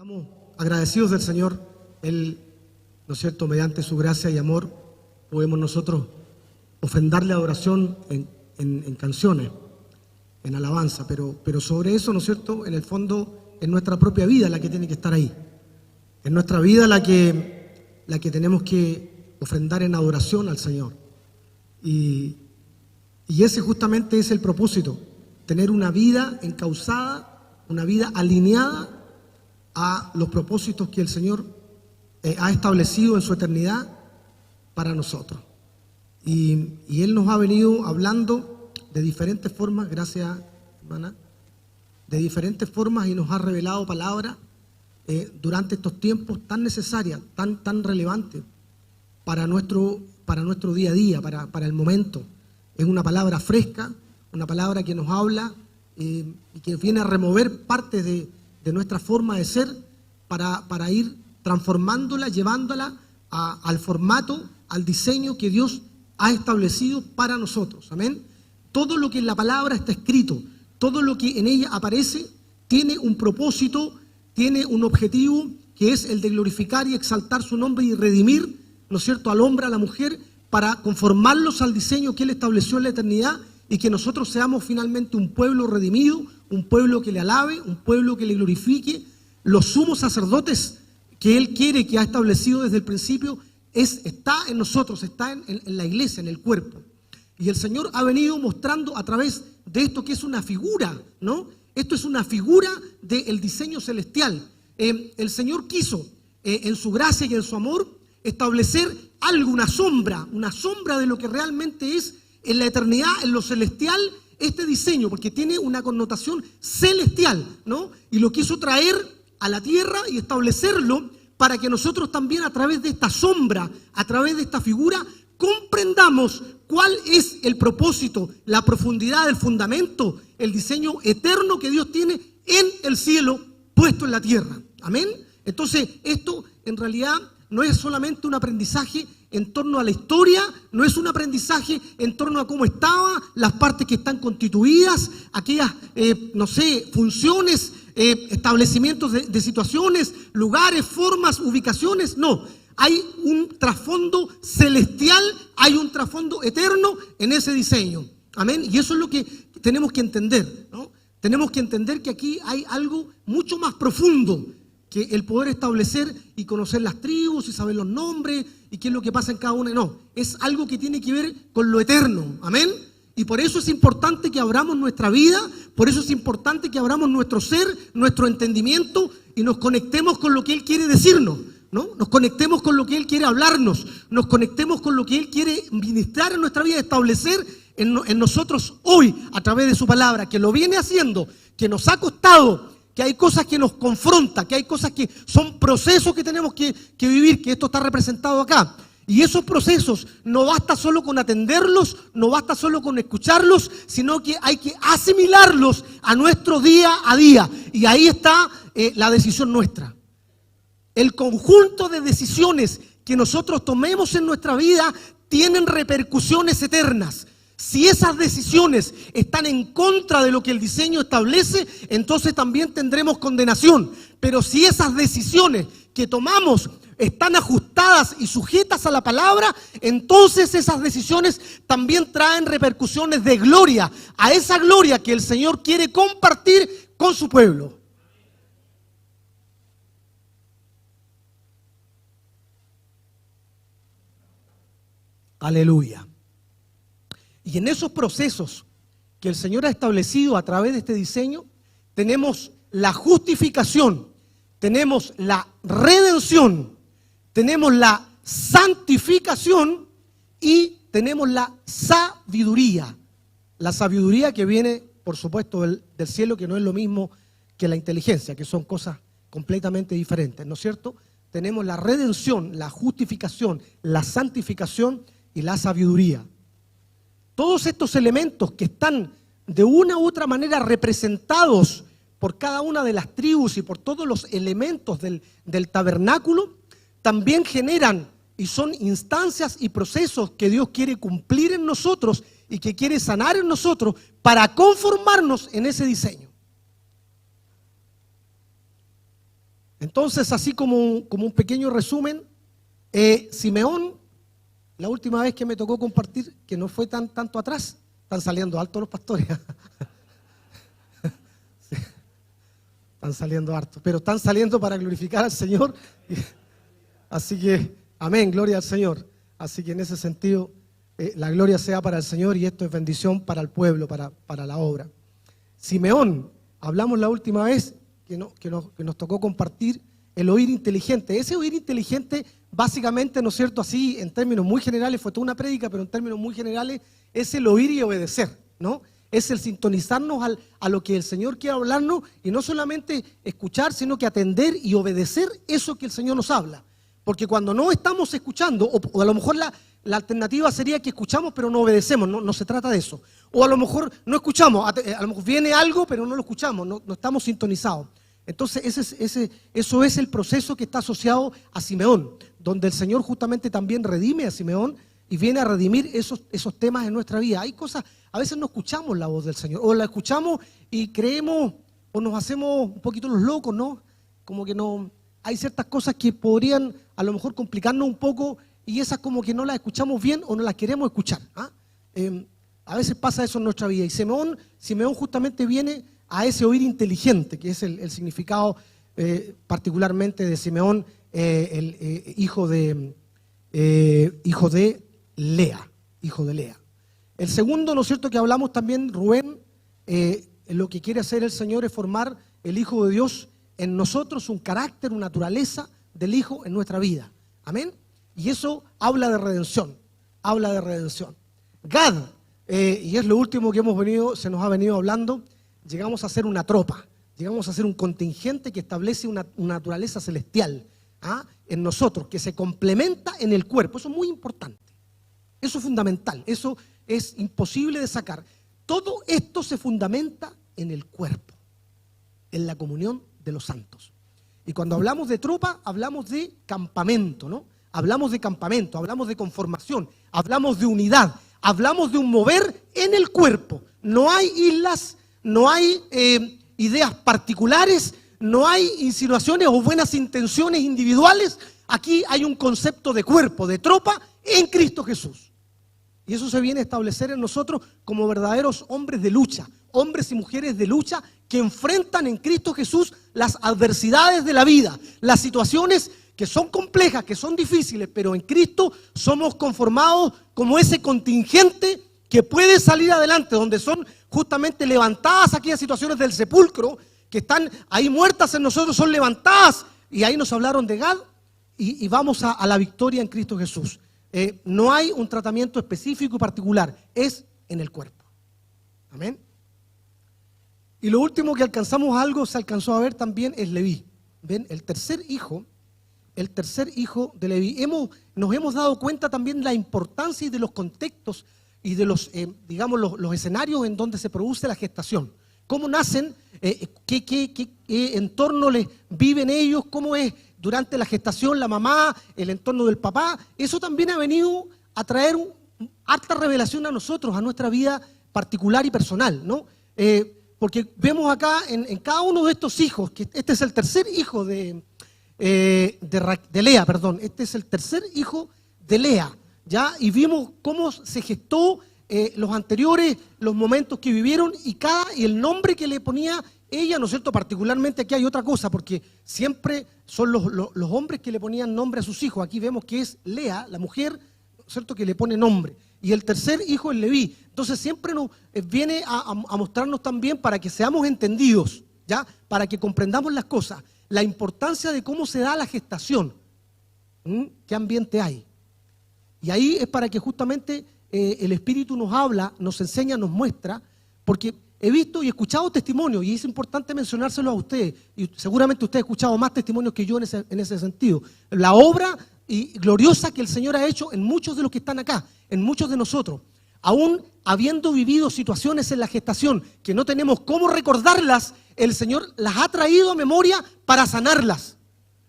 Estamos agradecidos del Señor. Él, ¿no es cierto?, mediante su gracia y amor, podemos nosotros ofrendarle adoración en canciones, en alabanza, pero sobre eso, ¿no es cierto?, en el fondo, es nuestra propia vida la que tiene que estar ahí. Es nuestra vida la que tenemos que ofrendar en adoración al Señor. Y ese justamente es el propósito, tener una vida encauzada, una vida alineada a los propósitos que el Señor ha establecido en su eternidad para nosotros. Y Él nos ha venido hablando de diferentes formas, gracias hermana, de diferentes formas, y nos ha revelado palabras durante estos tiempos tan necesarias, tan relevantes para nuestro día a día, para el momento. Es una palabra fresca, una palabra que nos habla y que viene a remover partes de nuestra forma de ser para ir transformándola, llevándola al formato, al diseño que Dios ha establecido para nosotros. Amén. Todo lo que en la palabra está escrito, todo lo que en ella aparece, tiene un propósito, tiene un objetivo, que es el de glorificar y exaltar su nombre y redimir, ¿no es cierto?, al hombre, a la mujer, para conformarlos al diseño que Él estableció en la eternidad, y que nosotros seamos finalmente un pueblo redimido, un pueblo que le alabe, un pueblo que le glorifique. Los sumos sacerdotes que Él quiere, que ha establecido desde el principio, está en nosotros, está en la iglesia, en el cuerpo. Y el Señor ha venido mostrando a través de esto que es una figura, ¿no? Esto es una figura del diseño celestial. El Señor quiso, en su gracia y en su amor, establecer algo, una sombra de lo que realmente es en la eternidad, en lo celestial, este diseño, porque tiene una connotación celestial, ¿no? Y lo quiso traer a la tierra y establecerlo para que nosotros también, a través de esta sombra, a través de esta figura, comprendamos cuál es el propósito, la profundidad, el fundamento, el diseño eterno que Dios tiene en el cielo puesto en la tierra. Amén. Entonces, esto en realidad no es solamente un aprendizaje en torno a la historia, no es un aprendizaje en torno a cómo estaban las partes que están constituidas, aquellas, funciones, establecimientos de situaciones, lugares, formas, ubicaciones. No, hay un trasfondo celestial, hay un trasfondo eterno en ese diseño. Amén. Y eso es lo que tenemos que entender, ¿no? Tenemos que entender que aquí hay algo mucho más profundo que el poder establecer y conocer las tribus y saber los nombres y qué es lo que pasa en cada una. No, es algo que tiene que ver con lo eterno. Amén. Y por eso es importante que abramos nuestra vida, por eso es importante que abramos nuestro ser, nuestro entendimiento, y nos conectemos con lo que Él quiere decirnos, ¿no? Nos conectemos con lo que Él quiere hablarnos, nos conectemos con lo que Él quiere ministrar en nuestra vida, establecer en nosotros hoy a través de su palabra, que lo viene haciendo, que nos ha costado, que hay cosas que nos confrontan, que hay cosas que son procesos que tenemos que vivir, que esto está representado acá. Y esos procesos no basta solo con atenderlos, no basta solo con escucharlos, sino que hay que asimilarlos a nuestro día a día. Y ahí está la decisión nuestra. El conjunto de decisiones que nosotros tomemos en nuestra vida tienen repercusiones eternas. Si esas decisiones están en contra de lo que el diseño establece, entonces también tendremos condenación. Pero si esas decisiones que tomamos están ajustadas y sujetas a la palabra, entonces esas decisiones también traen repercusiones de gloria, a esa gloria que el Señor quiere compartir con su pueblo. Aleluya. Y en esos procesos que el Señor ha establecido a través de este diseño, tenemos la justificación, tenemos la redención, tenemos la santificación y tenemos la sabiduría. La sabiduría que viene, por supuesto, del cielo, que no es lo mismo que la inteligencia, que son cosas completamente diferentes, ¿no es cierto? Tenemos la redención, la justificación, la santificación y la sabiduría. Todos estos elementos que están de una u otra manera representados por cada una de las tribus y por todos los elementos del tabernáculo, también generan y son instancias y procesos que Dios quiere cumplir en nosotros y que quiere sanar en nosotros para conformarnos en ese diseño. Entonces, así como un pequeño resumen, Simeón, la última vez que me tocó compartir, que no fue tanto atrás, están saliendo altos los pastores. Sí, están saliendo hartos, pero están saliendo para glorificar al Señor. Así que, amén, gloria al Señor. Así que en ese sentido, la gloria sea para el Señor y esto es bendición para el pueblo, para la obra. Simeón, hablamos la última vez que nos tocó compartir el oír inteligente. Ese oír inteligente, básicamente, ¿no es cierto? Así, en términos muy generales, fue toda una prédica, pero en términos muy generales, es el oír y obedecer, ¿no? Es el sintonizarnos a lo que el Señor quiere hablarnos y no solamente escuchar, sino que atender y obedecer eso que el Señor nos habla. Porque cuando no estamos escuchando, o a lo mejor la alternativa sería que escuchamos pero no obedecemos, no se trata de eso. O a lo mejor no escuchamos, a lo mejor viene algo pero no lo escuchamos, no estamos sintonizados. Entonces eso es el proceso que está asociado a Simeón, donde el Señor justamente también redime a Simeón y viene a redimir esos temas en nuestra vida. Hay cosas, a veces no escuchamos la voz del Señor, o la escuchamos y creemos, o nos hacemos un poquito los locos, ¿no? Como que no, hay ciertas cosas que podrían a lo mejor complicarnos un poco y esas como que no las escuchamos bien o no las queremos escuchar. A veces pasa eso en nuestra vida y Simeón justamente viene a ese oír inteligente, que es el significado particularmente de Simeón, hijo de Lea. El segundo, ¿no es cierto?, que hablamos también, Rubén, lo que quiere hacer el Señor es formar el Hijo de Dios en nosotros, un carácter, una naturaleza del Hijo en nuestra vida. Amén. Y eso habla de redención. Gad, y es lo último que se nos ha venido hablando, llegamos a ser una tropa, llegamos a ser un contingente que establece una naturaleza celestial en nosotros, que se complementa en el cuerpo. Eso es muy importante, eso es fundamental, eso es imposible de sacar. Todo esto se fundamenta en el cuerpo, en la comunión de los santos. Y cuando hablamos de tropa, hablamos de campamento, ¿no? Hablamos de campamento, hablamos de conformación, hablamos de unidad, hablamos de un mover en el cuerpo. No hay islas, no hay ideas particulares, no hay insinuaciones o buenas intenciones individuales. Aquí hay un concepto de cuerpo, de tropa en Cristo Jesús. Y eso se viene a establecer en nosotros como verdaderos hombres de lucha, hombres y mujeres de lucha que enfrentan en Cristo Jesús las adversidades de la vida, las situaciones que son complejas, que son difíciles, pero en Cristo somos conformados como ese contingente que puede salir adelante, donde son justamente levantadas aquellas situaciones del sepulcro que están ahí muertas en nosotros, son levantadas, y ahí nos hablaron de Gad, y vamos a la victoria en Cristo Jesús. No hay un tratamiento específico y particular, es en el cuerpo. Amén. Y lo último que se alcanzó a ver también es Leví. ¿Ven? El tercer hijo de Leví. Nos hemos dado cuenta también de la importancia y de los contextos y de los escenarios en donde se produce la gestación. Cómo nacen, qué entorno les viven ellos, cómo es durante la gestación la mamá, el entorno del papá. Eso también ha venido a traer harta revelación a nosotros, a nuestra vida particular y personal, ¿no? Porque vemos acá en cada uno de estos hijos, que este es el tercer hijo de Lea, perdón, este es el tercer hijo de Lea, ¿ya? Y vimos cómo se gestó los anteriores, los momentos que vivieron y el nombre que le ponía ella, ¿no es cierto? Particularmente aquí hay otra cosa, porque siempre son los hombres que le ponían nombre a sus hijos. Aquí vemos que es Lea, la mujer, ¿no es cierto?, que le pone nombre. Y el tercer hijo es Leví. Entonces siempre nos viene a mostrarnos también para que seamos entendidos, ¿ya? Para que comprendamos las cosas, la importancia de cómo se da la gestación, qué ambiente hay. Y ahí es para que justamente el Espíritu nos habla, nos enseña, nos muestra, porque he visto y escuchado testimonios, y es importante mencionárselo a ustedes, y seguramente usted ha escuchado más testimonios que yo en ese sentido. La obra gloriosa que el Señor ha hecho en muchos de los que están acá, en muchos de nosotros, aún habiendo vivido situaciones en la gestación que no tenemos cómo recordarlas, el Señor las ha traído a memoria para sanarlas,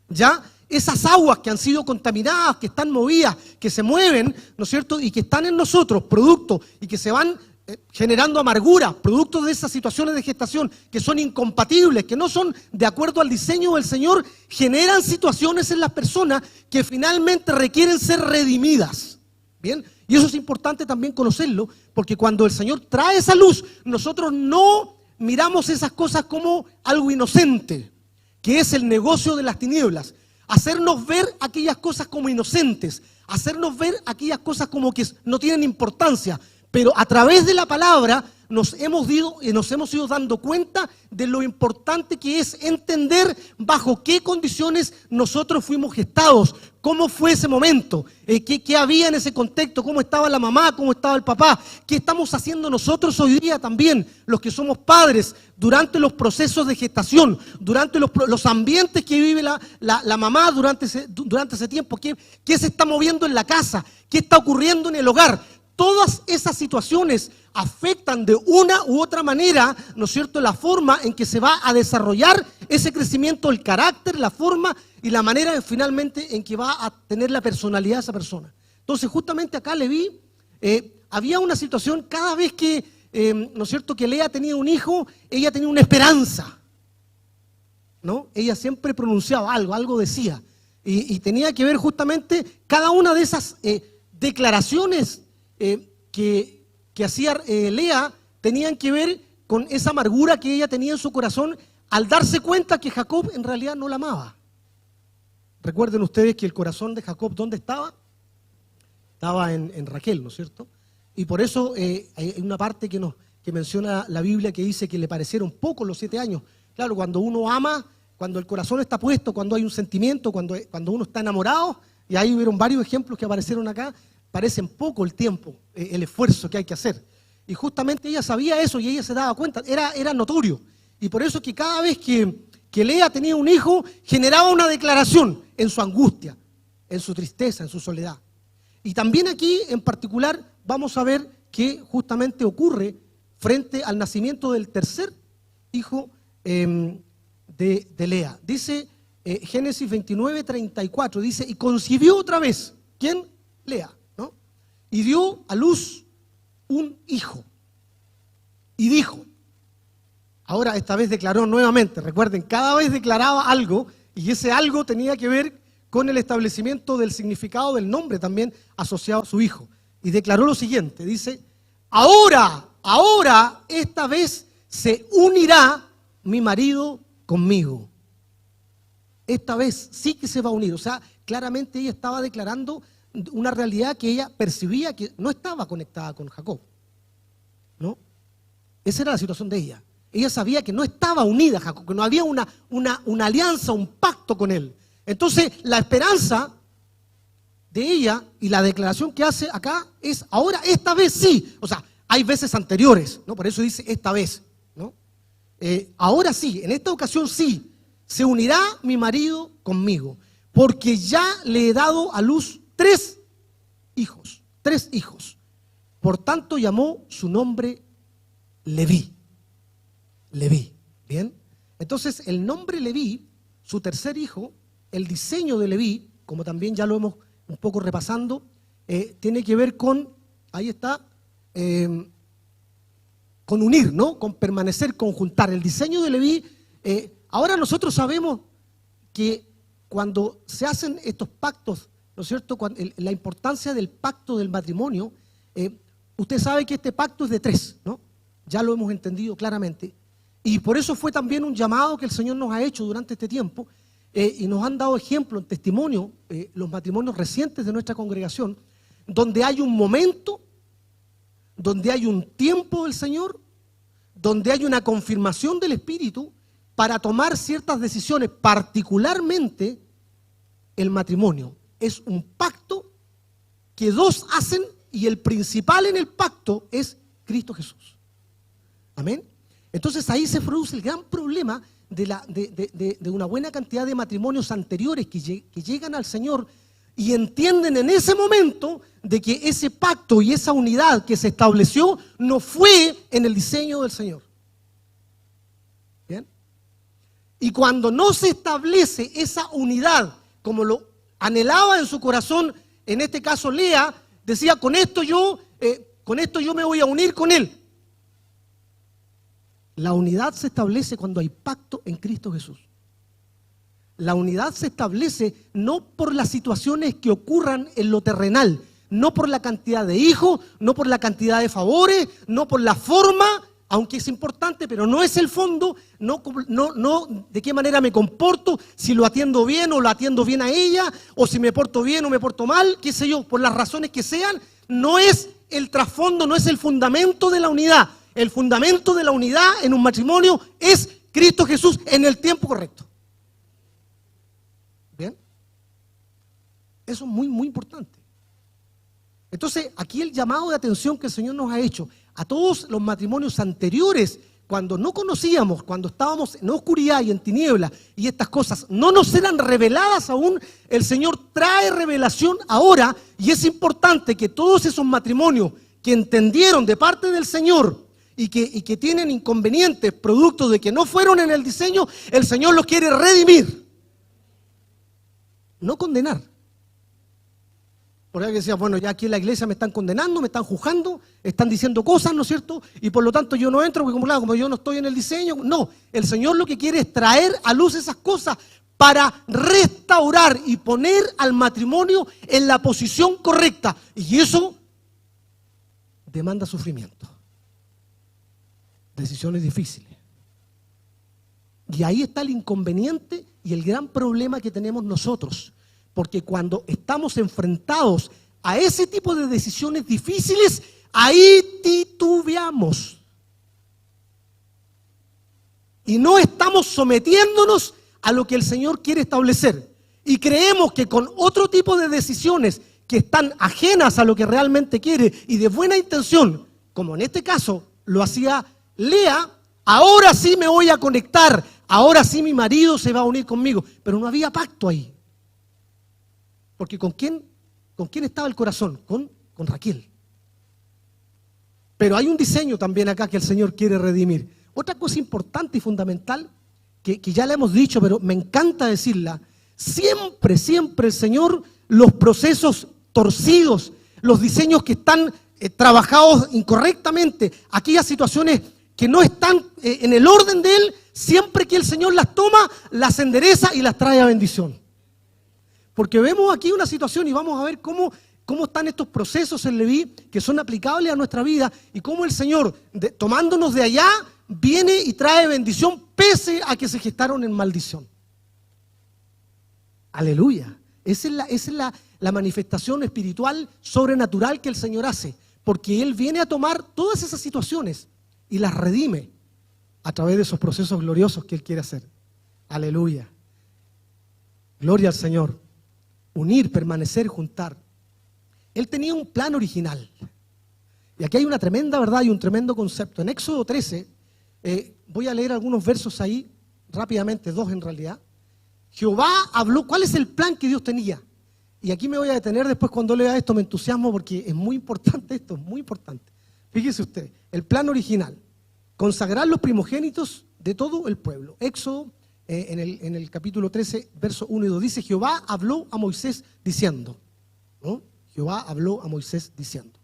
¿ya? Esas aguas que han sido contaminadas, que están movidas, que se mueven, ¿no es cierto?, y que están en nosotros, producto, y que se van generando amargura, producto de esas situaciones de gestación que son incompatibles, que no son de acuerdo al diseño del Señor, generan situaciones en las personas que finalmente requieren ser redimidas. Bien, y eso es importante también conocerlo, porque cuando el Señor trae esa luz, nosotros no miramos esas cosas como algo inocente, que es el negocio de las tinieblas. Hacernos ver aquellas cosas como inocentes, hacernos ver aquellas cosas como que no tienen importancia. Pero a través de la palabra nos hemos ido dando cuenta de lo importante que es entender bajo qué condiciones nosotros fuimos gestados, cómo fue ese momento, qué había en ese contexto, cómo estaba la mamá, cómo estaba el papá, qué estamos haciendo nosotros hoy día también, los que somos padres, durante los procesos de gestación, durante los ambientes que vive la mamá durante ese tiempo, qué se está moviendo en la casa, qué está ocurriendo en el hogar. Todas esas situaciones afectan de una u otra manera, ¿no es cierto?, la forma en que se va a desarrollar ese crecimiento, el carácter, la forma y la manera finalmente en que va a tener la personalidad de esa persona. Entonces, justamente acá Leví, había una situación cada vez que, ¿no es cierto?, que Lea tenía un hijo, ella tenía una esperanza, ¿no? Ella siempre pronunciaba algo decía, y tenía que ver justamente cada una de esas declaraciones que hacía Lea tenían que ver con esa amargura que ella tenía en su corazón al darse cuenta que Jacob en realidad no la amaba. Recuerden ustedes que el corazón de Jacob, ¿dónde estaba? Estaba en Raquel, ¿no es cierto? Y por eso hay una parte que menciona la Biblia que dice que le parecieron pocos los 7 años. Claro, cuando uno ama, cuando el corazón está puesto, cuando hay un sentimiento, cuando uno está enamorado, y ahí hubieron varios ejemplos que aparecieron acá, parecen poco el tiempo, el esfuerzo que hay que hacer. Y justamente ella sabía eso y ella se daba cuenta, era notorio. Y por eso que cada vez que Lea tenía un hijo, generaba una declaración en su angustia, en su tristeza, en su soledad. Y también aquí en particular vamos a ver que justamente ocurre frente al nacimiento del tercer hijo de Lea. Dice Génesis 29:34, dice, y concibió otra vez, ¿quién? Lea. Y dio a luz un hijo. Y dijo, ahora esta vez declaró nuevamente, recuerden, cada vez declaraba algo, y ese algo tenía que ver con el establecimiento del significado del nombre también asociado a su hijo. Y declaró lo siguiente, dice, ahora esta vez se unirá mi marido conmigo. Esta vez sí que se va a unir, o sea, claramente ella estaba declarando una realidad que ella percibía que no estaba conectada con Jacob, ¿no? Esa era la situación de ella. Ella sabía que no estaba unida a Jacob, que no había una alianza, un pacto con él. Entonces, la esperanza de ella y la declaración que hace acá es, ahora, esta vez sí. O sea, hay veces anteriores, ¿no? Por eso dice esta vez, ¿no? Ahora sí, en esta ocasión sí, se unirá mi marido conmigo, porque ya le he dado a luz 3 hijos. Por tanto llamó su nombre Leví. ¿Bien? Entonces el nombre Leví, su tercer hijo, el diseño de Leví, como también ya lo hemos un poco repasando, tiene que ver con, ahí está, con unir, ¿no? Con permanecer, conjuntar. El diseño de Leví, ahora nosotros sabemos que cuando se hacen estos pactos, ¿no es cierto?, la importancia del pacto del matrimonio, usted sabe que este pacto es de 3, ¿no? Ya lo hemos entendido claramente. Y por eso fue también un llamado que el Señor nos ha hecho durante este tiempo, y nos han dado ejemplo, en testimonio, los matrimonios recientes de nuestra congregación, donde hay un momento, donde hay un tiempo del Señor, donde hay una confirmación del Espíritu para tomar ciertas decisiones, particularmente el matrimonio. Es un pacto que 2 hacen y el principal en el pacto es Cristo Jesús. Amén. Entonces ahí se produce el gran problema de una buena cantidad de matrimonios anteriores que llegan al Señor y entienden en ese momento de que ese pacto y esa unidad que se estableció no fue en el diseño del Señor. ¿Bien? Y cuando no se establece esa unidad como lo anhelaba en su corazón, en este caso Lea, decía, con esto yo con esto yo me voy a unir con él. La unidad se establece cuando hay pacto en Cristo Jesús. La unidad se establece no por las situaciones que ocurran en lo terrenal, no por la cantidad de hijos, no por la cantidad de favores, no por la forma, aunque es importante, pero no es el fondo, no de qué manera me comporto, si lo atiendo bien o lo atiendo bien a ella, o si me porto bien o me porto mal, qué sé yo, por las razones que sean, no es el trasfondo, no es el fundamento de la unidad. El fundamento de la unidad en un matrimonio es Cristo Jesús en el tiempo correcto. ¿Bien? Eso es muy, muy importante. Entonces, aquí el llamado de atención que el Señor nos ha hecho a todos los matrimonios anteriores, cuando no conocíamos, cuando estábamos en oscuridad y en tinieblas, y estas cosas no nos eran reveladas aún, el Señor trae revelación ahora, y es importante que todos esos matrimonios que entendieron de parte del Señor y que tienen inconvenientes producto de que no fueron en el diseño, el Señor los quiere redimir, no condenar. Por ahí decía, bueno, ya aquí en la iglesia me están condenando, me están juzgando, están diciendo cosas, ¿no es cierto? Y por lo tanto yo no entro, porque como yo no estoy en el diseño. No, el Señor lo que quiere es traer a luz esas cosas para restaurar y poner al matrimonio en la posición correcta. Y eso demanda sufrimiento, decisiones difíciles. Y ahí está el inconveniente y el gran problema que tenemos nosotros. Porque cuando estamos enfrentados a ese tipo de decisiones difíciles, ahí titubeamos. Y no estamos sometiéndonos a lo que el Señor quiere establecer. Y creemos que con otro tipo de decisiones que están ajenas a lo que realmente quiere y de buena intención, como en este caso lo hacía Lea, ahora sí me voy a conectar, ahora sí mi marido se va a unir conmigo. Pero no había pacto ahí. Porque ¿con quién estaba el corazón? Con Raquel. Pero hay un diseño también acá que el Señor quiere redimir. Otra cosa importante y fundamental, que ya la hemos dicho, pero me encanta decirla, siempre el Señor, los procesos torcidos, los diseños que están trabajados incorrectamente, aquellas situaciones que no están en el orden de Él, siempre que el Señor las toma, las endereza y las trae a bendición. Porque vemos aquí una situación y vamos a ver cómo están estos procesos en Leví que son aplicables a nuestra vida y cómo el Señor, tomándonos de allá, viene y trae bendición pese a que se gestaron en maldición. Aleluya. Esa es la manifestación espiritual sobrenatural que el Señor hace. Porque Él viene a tomar todas esas situaciones y las redime a través de esos procesos gloriosos que Él quiere hacer. Aleluya. Gloria al Señor. Unir, permanecer, juntar. Él tenía un plan original. Y aquí hay una tremenda verdad y un tremendo concepto. En Éxodo 13, voy a leer algunos versos ahí, rápidamente, 2 en realidad. Jehová habló, ¿cuál es el plan que Dios tenía? Y aquí me voy a detener después cuando lea esto, me entusiasmo porque es muy importante esto, es muy importante. Fíjese usted, el plan original, consagrar los primogénitos de todo el pueblo. Éxodo en el capítulo 13, verso 1 y 2, dice, Jehová habló a Moisés diciendo, ¿no? Jehová habló a Moisés diciendo,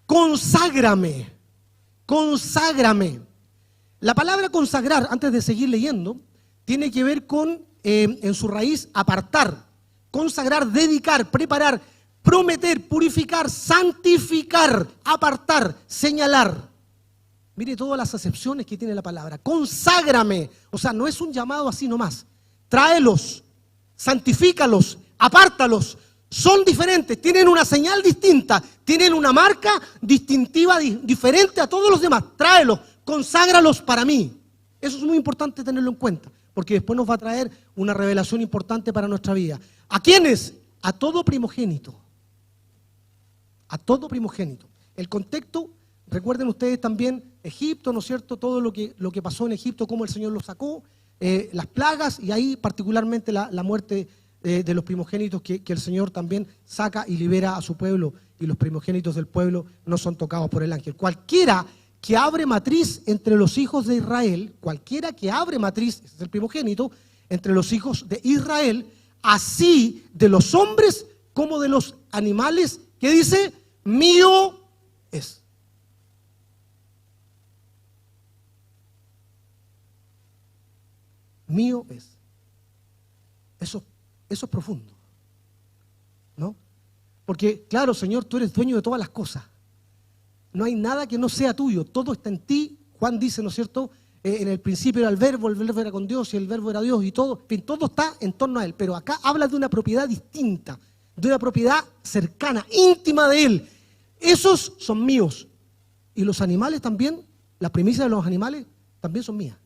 conságrame. La palabra consagrar, antes de seguir leyendo, tiene que ver con, en su raíz, apartar, consagrar, dedicar, preparar, prometer, purificar, santificar, apartar, señalar. Mire todas las acepciones que tiene la palabra. Conságrame. O sea, no es un llamado así nomás. Tráelos, santifícalos, apártalos. Son diferentes, tienen una señal distinta, tienen una marca distintiva diferente a todos los demás. Tráelos, conságralos para mí. Eso es muy importante tenerlo en cuenta, porque después nos va a traer una revelación importante para nuestra vida. ¿A quiénes? A todo primogénito. A todo primogénito. El contexto, recuerden ustedes también, Egipto, ¿no es cierto? Todo lo que pasó en Egipto, cómo el Señor lo sacó, las plagas y ahí particularmente la muerte de los primogénitos que el Señor también saca y libera a su pueblo, y los primogénitos del pueblo no son tocados por el ángel. Cualquiera que abre matriz entre los hijos de Israel, cualquiera que abre matriz, ese es el primogénito, entre los hijos de Israel, así de los hombres como de los animales, que dice, mío es. Mío es. Eso es profundo, ¿no? Porque, claro, Señor, tú eres dueño de todas las cosas. No hay nada que no sea tuyo, todo está en ti. Juan dice, ¿no es cierto? En el principio era el verbo era con Dios y el verbo era Dios y todo, en fin, todo está en torno a Él. Pero acá habla de una propiedad distinta, de una propiedad cercana, íntima de Él. Esos son míos. Y los animales también, las primicias de los animales también son mías.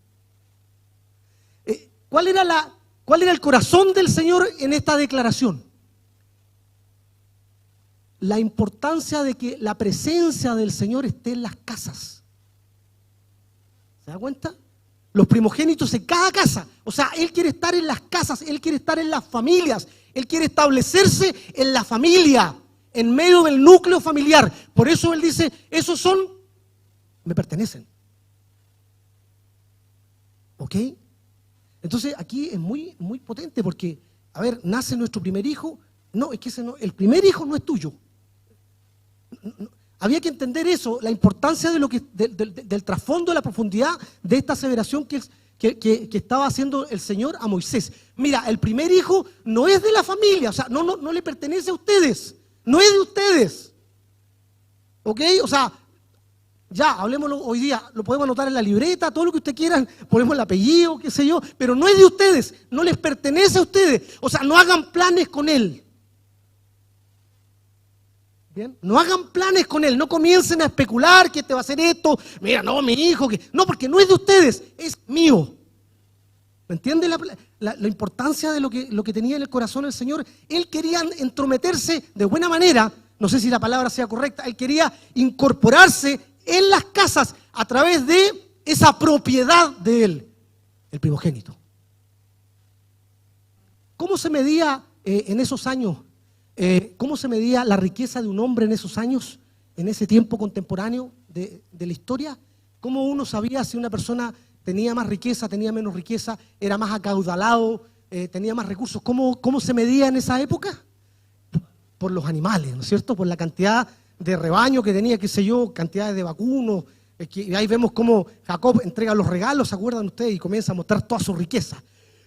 ¿Cuál era el corazón del Señor en esta declaración? La importancia de que la presencia del Señor esté en las casas. ¿Se da cuenta? Los primogénitos en cada casa. O sea, Él quiere estar en las casas, Él quiere estar en las familias, Él quiere establecerse en la familia, en medio del núcleo familiar. Por eso Él dice, esos me pertenecen. ¿Ok? Entonces aquí es muy, muy potente porque, a ver, nace nuestro primer hijo. No, es que el primer hijo no es tuyo. No, había que entender eso, la importancia de del trasfondo, de la profundidad de esta aseveración que estaba haciendo el Señor a Moisés. Mira, el primer hijo no es de la familia, o sea, no le pertenece a ustedes, no es de ustedes. ¿Ok? O sea, ya, hablemoslo hoy día, lo podemos anotar en la libreta, todo lo que ustedes quieran, ponemos el apellido, qué sé yo, pero no es de ustedes, no les pertenece a ustedes. O sea, no hagan planes con él. Bien, no hagan planes con él, no comiencen a especular que este va a hacer esto, mira, no, mi hijo, no, porque no es de ustedes, es mío. ¿Me entiende la importancia de lo que tenía en el corazón el Señor? Él quería entrometerse de buena manera, no sé si la palabra sea correcta, él quería incorporarse en las casas a través de esa propiedad de él, el primogénito. ¿Cómo se medía en esos años? ¿Cómo se medía la riqueza de un hombre en esos años, en ese tiempo contemporáneo de la historia? ¿Cómo uno sabía si una persona tenía más riqueza, tenía menos riqueza, era más acaudalado, tenía más recursos? ¿Cómo se medía en esa época? Por los animales, ¿no es cierto? Por la cantidad de rebaño que tenía, qué sé yo, cantidades de vacunos. Ahí vemos cómo Jacob entrega los regalos, ¿se acuerdan ustedes? Y comienza a mostrar toda su riqueza.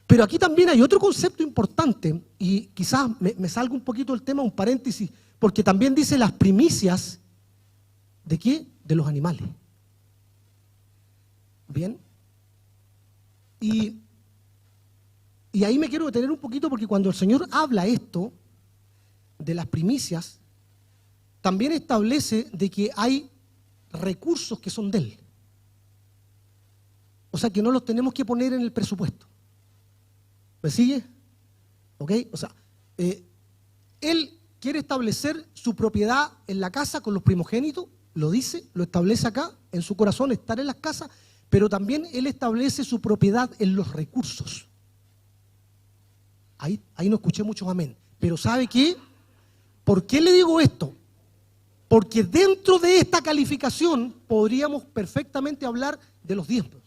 Pero aquí también hay otro concepto importante, y quizás me salga un poquito el tema, un paréntesis, porque también dice las primicias, ¿de qué? De los animales. Bien. Y ahí me quiero detener un poquito porque cuando el Señor habla esto, de las primicias, también establece de que hay recursos que son de Él. O sea, que no los tenemos que poner en el presupuesto. ¿Me sigue? ¿Ok? O sea, Él quiere establecer su propiedad en la casa con los primogénitos, lo dice, lo establece acá, en su corazón estar en las casas, pero también Él establece su propiedad en los recursos. Ahí no escuché muchos amén. Pero ¿sabe qué? ¿Por qué le digo esto? Porque dentro de esta calificación podríamos perfectamente hablar de los diezmos.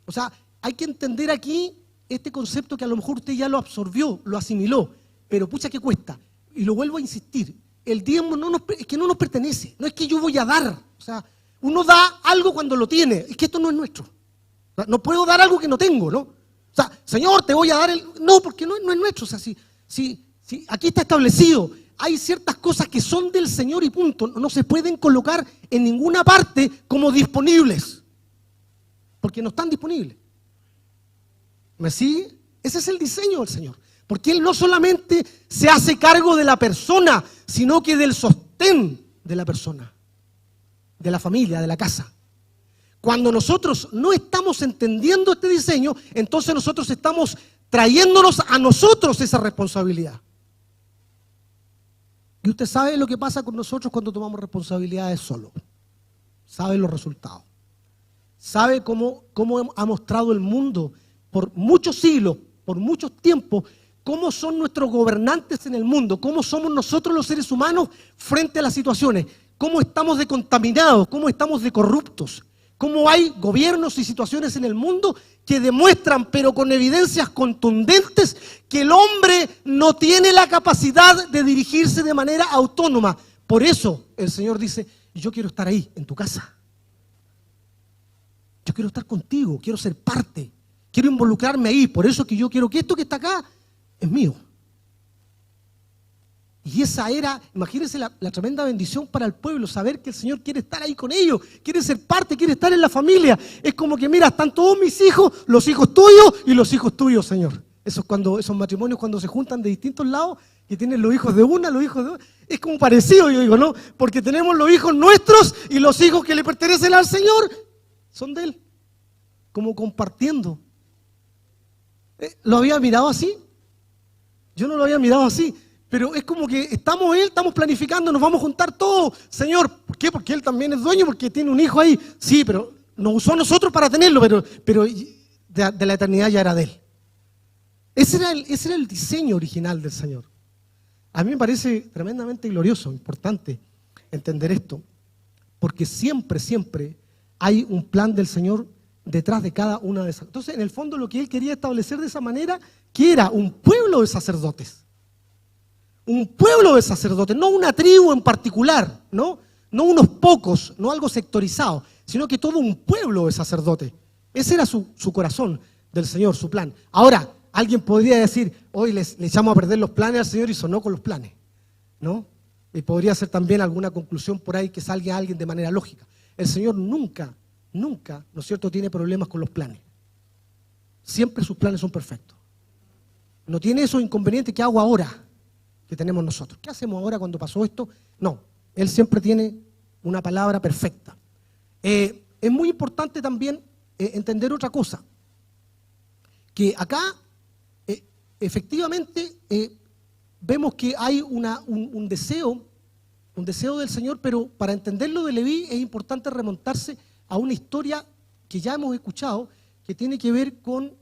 O sea, hay que entender aquí este concepto que a lo mejor usted ya lo absorbió, lo asimiló, pero pucha que cuesta. Y lo vuelvo a insistir, el diezmo es que no nos pertenece, no es que yo voy a dar. O sea, uno da algo cuando lo tiene, es que esto no es nuestro. O sea, no puedo dar algo que no tengo, ¿no? O sea, Señor, te voy a dar No, porque no es nuestro. O sea, si aquí está establecido, hay ciertas cosas que son del Señor y punto, no se pueden colocar en ninguna parte como disponibles, porque no están disponibles. ¿Me sigue? Ese es el diseño del Señor, porque Él no solamente se hace cargo de la persona, sino que del sostén de la persona, de la familia, de la casa. Cuando nosotros no estamos entendiendo este diseño, entonces nosotros estamos trayéndonos a nosotros esa responsabilidad. Y usted sabe lo que pasa con nosotros cuando tomamos responsabilidades solos. Sabe los resultados. Sabe cómo ha mostrado el mundo por muchos siglos, por muchos tiempos, cómo son nuestros gobernantes en el mundo, cómo somos nosotros los seres humanos frente a las situaciones, cómo estamos de contaminados, cómo estamos de corruptos, cómo hay gobiernos y situaciones en el mundo que demuestran, pero con evidencias contundentes, que el hombre no tiene la capacidad de dirigirse de manera autónoma. Por eso el Señor dice, yo quiero estar ahí, en tu casa. Yo quiero estar contigo, quiero ser parte, quiero involucrarme ahí. Por eso que yo quiero que esto que está acá es mío. Y esa era, imagínense la tremenda bendición para el pueblo, saber que el Señor quiere estar ahí con ellos, quiere ser parte, quiere estar en la familia. Es como que, mira, están todos mis hijos, los hijos tuyos y los hijos tuyos, Señor. Eso es cuando esos matrimonios cuando se juntan de distintos lados, que tienen los hijos de una, los hijos de otra. Es como parecido, yo digo, ¿no? Porque tenemos los hijos nuestros y los hijos que le pertenecen al Señor son de Él. Como compartiendo. ¿Lo había mirado así? Yo no lo había mirado así. Pero es como que estamos planificando, nos vamos a juntar todos. Señor, ¿por qué? Porque Él también es dueño, porque tiene un hijo ahí. Sí, pero nos usó a nosotros para tenerlo, pero de la eternidad ya era de Él. Ese era el diseño original del Señor. A mí me parece tremendamente glorioso, importante entender esto, porque siempre, siempre hay un plan del Señor detrás de cada una de esas. Entonces, en el fondo, lo que Él quería establecer de esa manera, que era un pueblo de sacerdotes. Un pueblo de sacerdotes, no una tribu en particular, no unos pocos, no algo sectorizado, sino que todo un pueblo de sacerdotes. Ese era su corazón del Señor, su plan. Ahora, alguien podría decir, hoy le echamos a perder los planes al Señor y sonó con los planes, ¿no? Y podría ser también alguna conclusión por ahí que salga alguien de manera lógica. El Señor nunca, ¿no es cierto?, tiene problemas con los planes. Siempre sus planes son perfectos. No tiene esos inconvenientes que hago ahora, que tenemos nosotros. ¿Qué hacemos ahora cuando pasó esto? No, Él siempre tiene una palabra perfecta. Es muy importante también entender otra cosa, que acá efectivamente vemos que hay un deseo del Señor, pero para entenderlo de Leví es importante remontarse a una historia que ya hemos escuchado, que tiene que ver con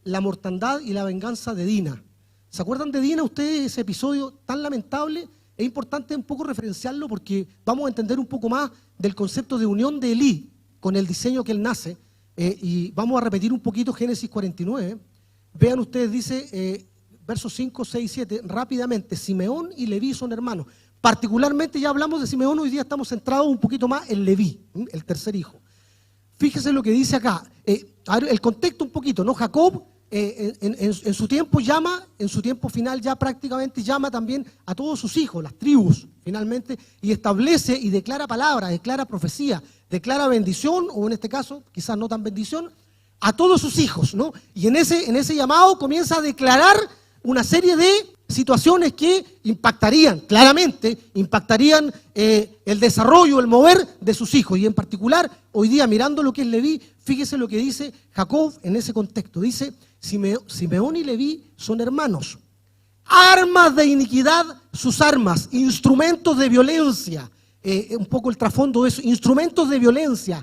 la mortandad y la venganza de Dina. ¿Se acuerdan de Dina ustedes, ese episodio tan lamentable? Es importante un poco referenciarlo porque vamos a entender un poco más del concepto de unión de Elí con el diseño que él nace. Y vamos a repetir un poquito Génesis 49. Vean ustedes, dice versos 5, 6, 7, rápidamente, Simeón y Leví son hermanos. Particularmente ya hablamos de Simeón, hoy día estamos centrados un poquito más en Leví, el tercer hijo. Fíjese lo que dice acá, el contexto un poquito, ¿no? Jacob en su tiempo llama, en su tiempo final ya prácticamente llama también a todos sus hijos, las tribus, finalmente, y establece y declara palabra, declara profecía, declara bendición, o en este caso, quizás no tan bendición, a todos sus hijos, ¿no? Y en ese llamado comienza a declarar una serie de situaciones que claramente impactarían el desarrollo, el mover de sus hijos. Y en particular, hoy día mirando lo que es Leví, fíjese lo que dice Jacob en ese contexto. Dice, Simeón y Leví son hermanos. Armas de iniquidad sus armas, instrumentos de violencia. Un poco el trasfondo de eso, instrumentos de violencia.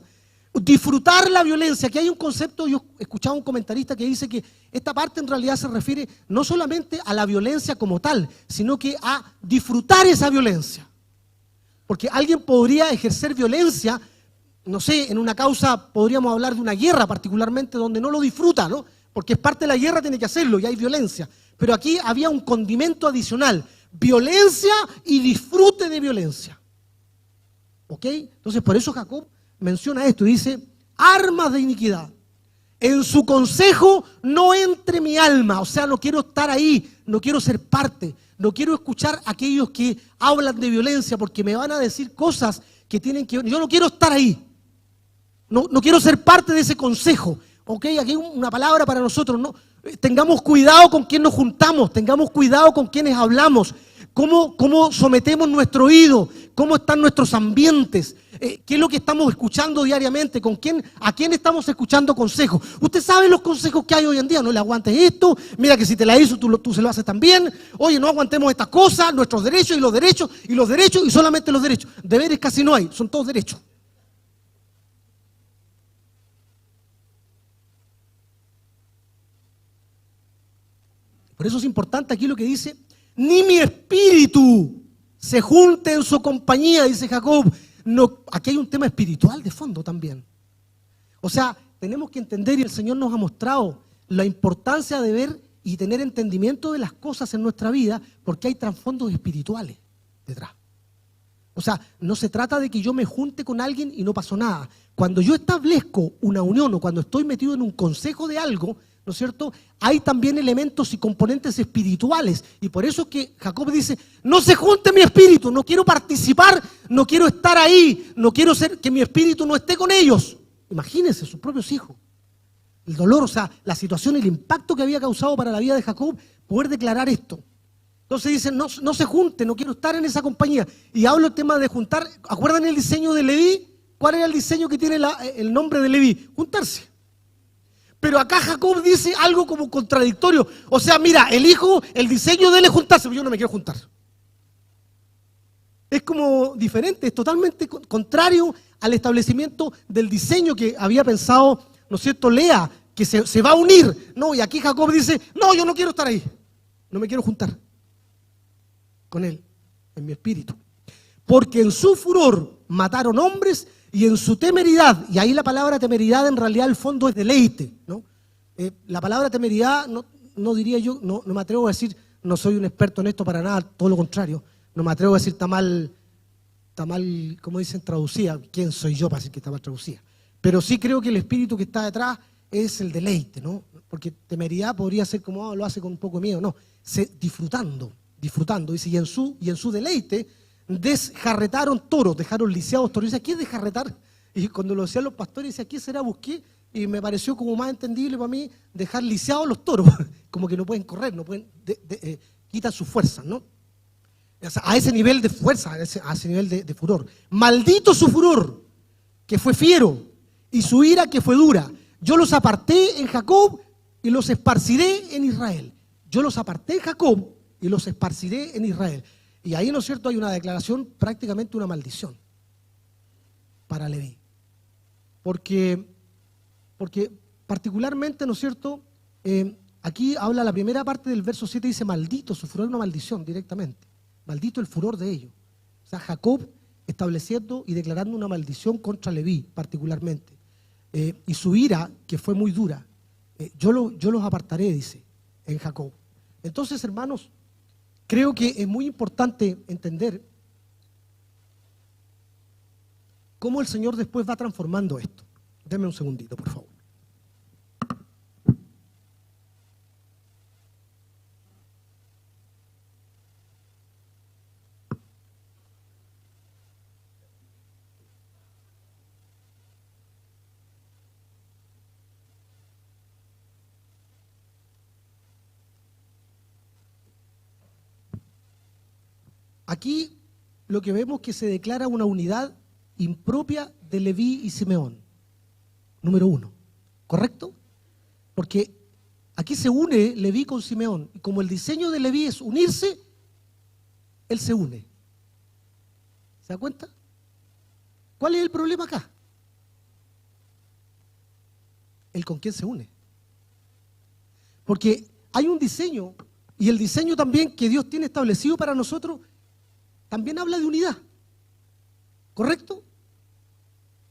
Disfrutar la violencia, que hay un concepto, yo escuchaba un comentarista que dice que esta parte en realidad se refiere no solamente a la violencia como tal, sino que a disfrutar esa violencia. Porque alguien podría ejercer violencia, no sé, en una causa, podríamos hablar de una guerra particularmente, donde no lo disfruta, ¿no? Porque es parte de la guerra, tiene que hacerlo y hay violencia. Pero aquí había un condimento adicional, violencia y disfrute de violencia. ¿Ok? Entonces por eso Jacob menciona esto y dice, armas de iniquidad. En su consejo no entre mi alma, o sea, no quiero estar ahí, no quiero ser parte, no quiero escuchar a aquellos que hablan de violencia porque me van a decir cosas que tienen que ver. Yo no quiero estar ahí, no quiero ser parte de ese consejo. Ok, aquí hay una palabra para nosotros, ¿no? Tengamos cuidado con quién nos juntamos, tengamos cuidado con quienes hablamos, cómo sometemos nuestro oído, cómo están nuestros ambientes. ¿Qué es lo que estamos escuchando diariamente? ¿A quién estamos escuchando consejos? Usted sabe los consejos que hay hoy en día. No le aguantes esto. Mira que si te la hizo, tú se lo haces también. Oye, no aguantemos estas cosas, nuestros derechos y los derechos y los derechos y solamente los derechos. Deberes casi no hay, son todos derechos. Por eso es importante aquí lo que dice, ni mi espíritu se junte en su compañía, dice Jacob. No, aquí hay un tema espiritual de fondo también. O sea, tenemos que entender, y el Señor nos ha mostrado la importancia de ver y tener entendimiento de las cosas en nuestra vida, porque hay trasfondos espirituales detrás. O sea, no se trata de que yo me junte con alguien y no pasó nada. Cuando yo establezco una unión o cuando estoy metido en un consejo de algo, ¿no es cierto?, hay también elementos y componentes espirituales. Y por eso es que Jacob dice, no se junte mi espíritu, no quiero participar, no quiero estar ahí, no quiero ser que mi espíritu no esté con ellos. Imagínense, sus propios hijos. El dolor, o sea, la situación, el impacto que había causado para la vida de Jacob, poder declarar esto. Entonces dicen, no se junte, no quiero estar en esa compañía. Y hablo el tema de juntar. ¿Acuerdan el diseño de Leví? ¿Cuál era el diseño que tiene el nombre de Leví? Juntarse. Pero acá Jacob dice algo como contradictorio. O sea, mira, el diseño de él es juntarse, pero yo no me quiero juntar. Es como diferente, es totalmente contrario al establecimiento del diseño que había pensado, ¿no es cierto?, Lea, que se va a unir. No, y aquí Jacob dice, no, yo no quiero estar ahí. No me quiero juntar con él, en mi espíritu. Porque en su furor mataron hombres y en su temeridad, y ahí la palabra temeridad en realidad al fondo es deleite, ¿no? La palabra temeridad, no diría yo, no me atrevo a decir, no soy un experto en esto para nada, todo lo contrario, no me atrevo a decir está mal, como dicen, traducida. ¿Quién soy yo para decir que está mal traducida? Pero sí creo que el espíritu que está detrás es el deleite, ¿no? Porque temeridad podría ser como lo hace con un poco de miedo, no, disfrutando, dice, y en su deleite desjarretaron toros, dejaron lisiados toros. Dice, ¿qué es desjarretar? Y cuando lo decían los pastores, dice, ¿qué será? Busqué y me pareció como más entendible para mí dejar lisiados los toros, como que no pueden correr, no pueden, quitan sus fuerzas, ¿no? O sea, a ese nivel de fuerza, a ese nivel de furor. Maldito su furor, que fue fiero, y su ira, que fue dura. Yo los aparté en Jacob y los esparciré en Israel. Yo los aparté en Jacob y los esparciré en Israel. Y ahí, ¿no es cierto?, hay una declaración, prácticamente una maldición para Leví. Porque particularmente, ¿no es cierto?, aquí habla la primera parte del verso 7, dice maldito, su furor, una maldición directamente. Maldito el furor de ellos. O sea, Jacob estableciendo y declarando una maldición contra Leví particularmente. Y su ira, que fue muy dura. Yo los apartaré, dice, en Jacob. Entonces, hermanos, creo que es muy importante entender cómo el Señor después va transformando esto. Denme un segundito, por favor. Aquí lo que vemos es que se declara una unidad impropia de Leví y Simeón. Número 1. ¿Correcto? Porque aquí se une Leví con Simeón. Y como el diseño de Leví es unirse, él se une. ¿Se da cuenta? ¿Cuál es el problema acá? El con quién se une. Porque hay un diseño, y el diseño también que Dios tiene establecido para nosotros también habla de unidad. ¿Correcto?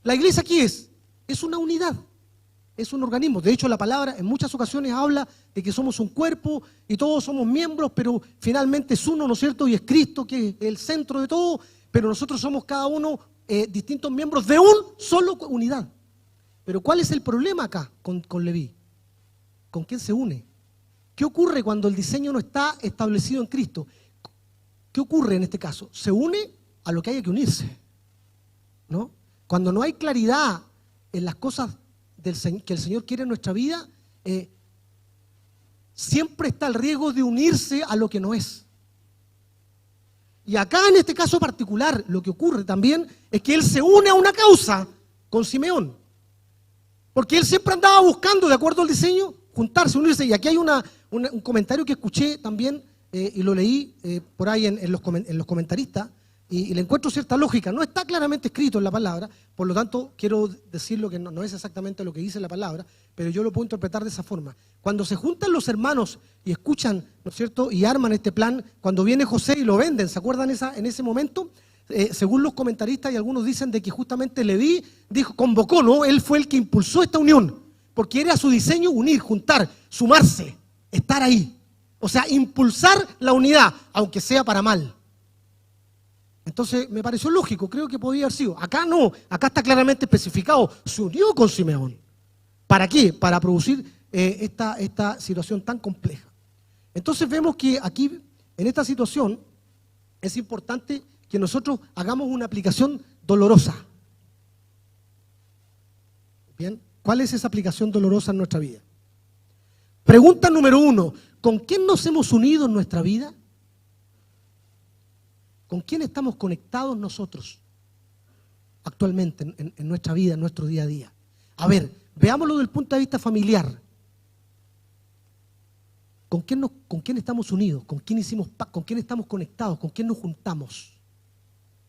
La iglesia aquí es una unidad, es un organismo. De hecho, la palabra en muchas ocasiones habla de que somos un cuerpo y todos somos miembros, pero finalmente es uno, ¿no es cierto? Y es Cristo que es el centro de todo, pero nosotros somos cada uno distintos miembros de un solo unidad. Pero ¿cuál es el problema acá con Leví? ¿Con quién se une? ¿Qué ocurre cuando el diseño no está establecido en Cristo? ¿Qué ocurre en este caso? Se une a lo que haya que unirse, ¿no? Cuando no hay claridad en las cosas que el Señor quiere en nuestra vida, siempre está el riesgo de unirse a lo que no es. Y acá en este caso particular, lo que ocurre también es que él se une a una causa con Simeón. Porque él siempre andaba buscando, de acuerdo al diseño, juntarse, unirse. Y aquí hay un comentario que escuché también, y lo leí por ahí en los comentaristas, y le encuentro cierta lógica. No está claramente escrito en la palabra, por lo tanto quiero decirlo que no es exactamente lo que dice la palabra, pero yo lo puedo interpretar de esa forma. Cuando se juntan los hermanos y escuchan, ¿no es cierto?, y arman este plan, cuando viene José y lo venden, ¿se acuerdan en ese momento? Según los comentaristas, y algunos dicen de que justamente Leví convocó, ¿no? Él fue el que impulsó esta unión, porque era su diseño unir, juntar, sumarse, estar ahí. O sea, impulsar la unidad, aunque sea para mal. Entonces me pareció lógico, creo que podía haber sido. Acá no, acá está claramente especificado, se unió con Simeón. ¿Para qué? Para producir esta situación tan compleja. Entonces vemos que aquí, en esta situación, es importante que nosotros hagamos una aplicación dolorosa. Bien, ¿cuál es esa aplicación dolorosa en nuestra vida? Pregunta número 1, ¿con quién nos hemos unido en nuestra vida? ¿Con quién estamos conectados nosotros actualmente en nuestra vida, en nuestro día a día? A ver, veámoslo desde el punto de vista familiar. ¿Con quién estamos unidos? ¿Con quién estamos conectados? ¿Con quién nos juntamos?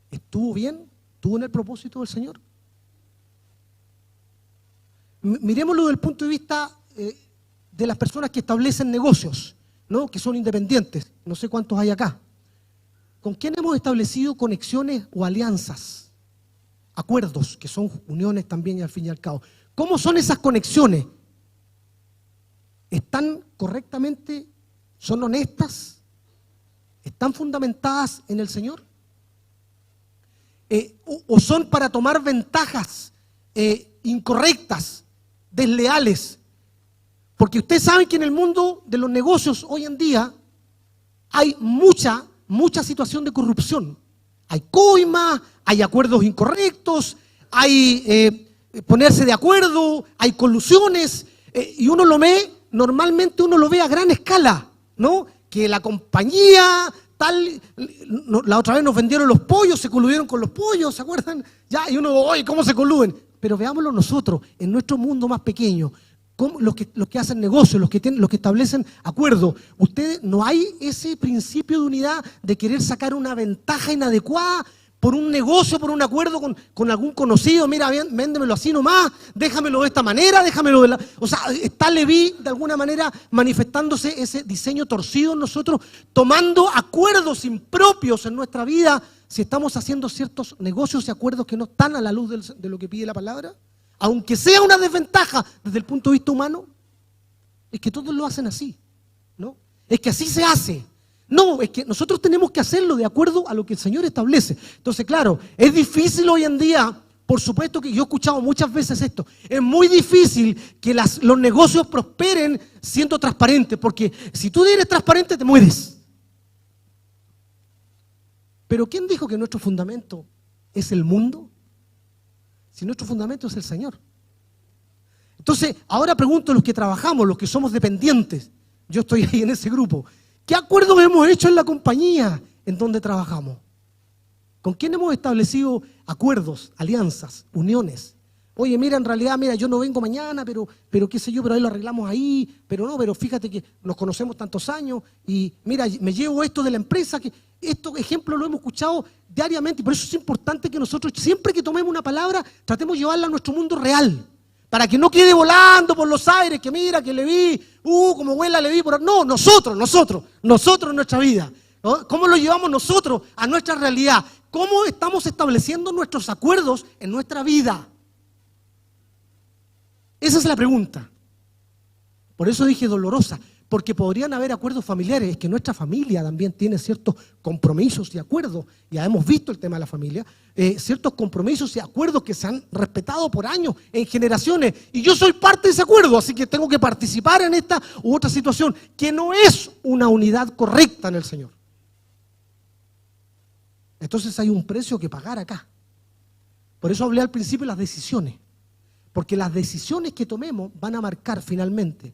¿Estuvo bien? ¿Estuvo en el propósito del Señor? Miremoslo desde el punto de vista de las personas que establecen negocios, ¿no? Que son independientes. No sé cuántos hay acá. ¿Con quién hemos establecido conexiones o alianzas? Acuerdos, que son uniones también y al fin y al cabo. ¿Cómo son esas conexiones? ¿Están correctamente? ¿Son honestas? ¿Están fundamentadas en el Señor? ¿O son para tomar ventajas incorrectas, desleales? Porque ustedes saben que en el mundo de los negocios hoy en día hay mucha situación de corrupción. Hay coimas, hay acuerdos incorrectos, hay ponerse de acuerdo, hay colusiones, y uno lo ve, normalmente uno lo ve a gran escala, ¿no? Que la compañía tal, la otra vez nos vendieron los pollos, se coludieron con los pollos, ¿se acuerdan? Ya, y uno, oye, ¿cómo se coluden? Pero veámoslo nosotros, en nuestro mundo más pequeño, los que hacen negocios, los que establecen acuerdos. Ustedes, no hay ese principio de unidad de querer sacar una ventaja inadecuada por un negocio, por un acuerdo con algún conocido. Mira, véndemelo así nomás, déjamelo de esta manera, déjamelo de la... O sea, está Leví de alguna manera manifestándose ese diseño torcido en nosotros, tomando acuerdos impropios en nuestra vida, si estamos haciendo ciertos negocios y acuerdos que no están a la luz de lo que pide la palabra. Aunque sea una desventaja desde el punto de vista humano, es que todos lo hacen así, ¿no? Es que así se hace. No, es que nosotros tenemos que hacerlo de acuerdo a lo que el Señor establece. Entonces, claro, es difícil hoy en día, por supuesto que yo he escuchado muchas veces esto, es muy difícil que los negocios prosperen siendo transparentes, porque si tú eres transparente te mueres. Pero ¿quién dijo que nuestro fundamento es el mundo? Si nuestro fundamento es el Señor. Entonces, ahora pregunto a los que trabajamos, los que somos dependientes, yo estoy ahí en ese grupo, ¿qué acuerdos hemos hecho en la compañía en donde trabajamos? ¿Con quién hemos establecido acuerdos, alianzas, uniones? Oye, mira, en realidad, mira, yo no vengo mañana, pero qué sé yo, pero ahí lo arreglamos ahí, pero fíjate que nos conocemos tantos años y mira, me llevo esto de la empresa, que estos ejemplos lo hemos escuchado diariamente y por eso es importante que nosotros, siempre que tomemos una palabra, tratemos de llevarla a nuestro mundo real, para que no quede volando por los aires, que mira, que le vi, como vuela le vi por... No, nosotros en nuestra vida, ¿no? ¿Cómo lo llevamos nosotros a nuestra realidad? ¿Cómo estamos estableciendo nuestros acuerdos en nuestra vida? Esa es la pregunta. Por eso dije dolorosa, porque podrían haber acuerdos familiares, es que nuestra familia también tiene ciertos compromisos y acuerdos, ya hemos visto el tema de la familia, ciertos compromisos y acuerdos que se han respetado por años, en generaciones, y yo soy parte de ese acuerdo, así que tengo que participar en esta u otra situación, que no es una unidad correcta en el Señor. Entonces hay un precio que pagar acá. Por eso hablé al principio de las decisiones, porque las decisiones que tomemos van a marcar finalmente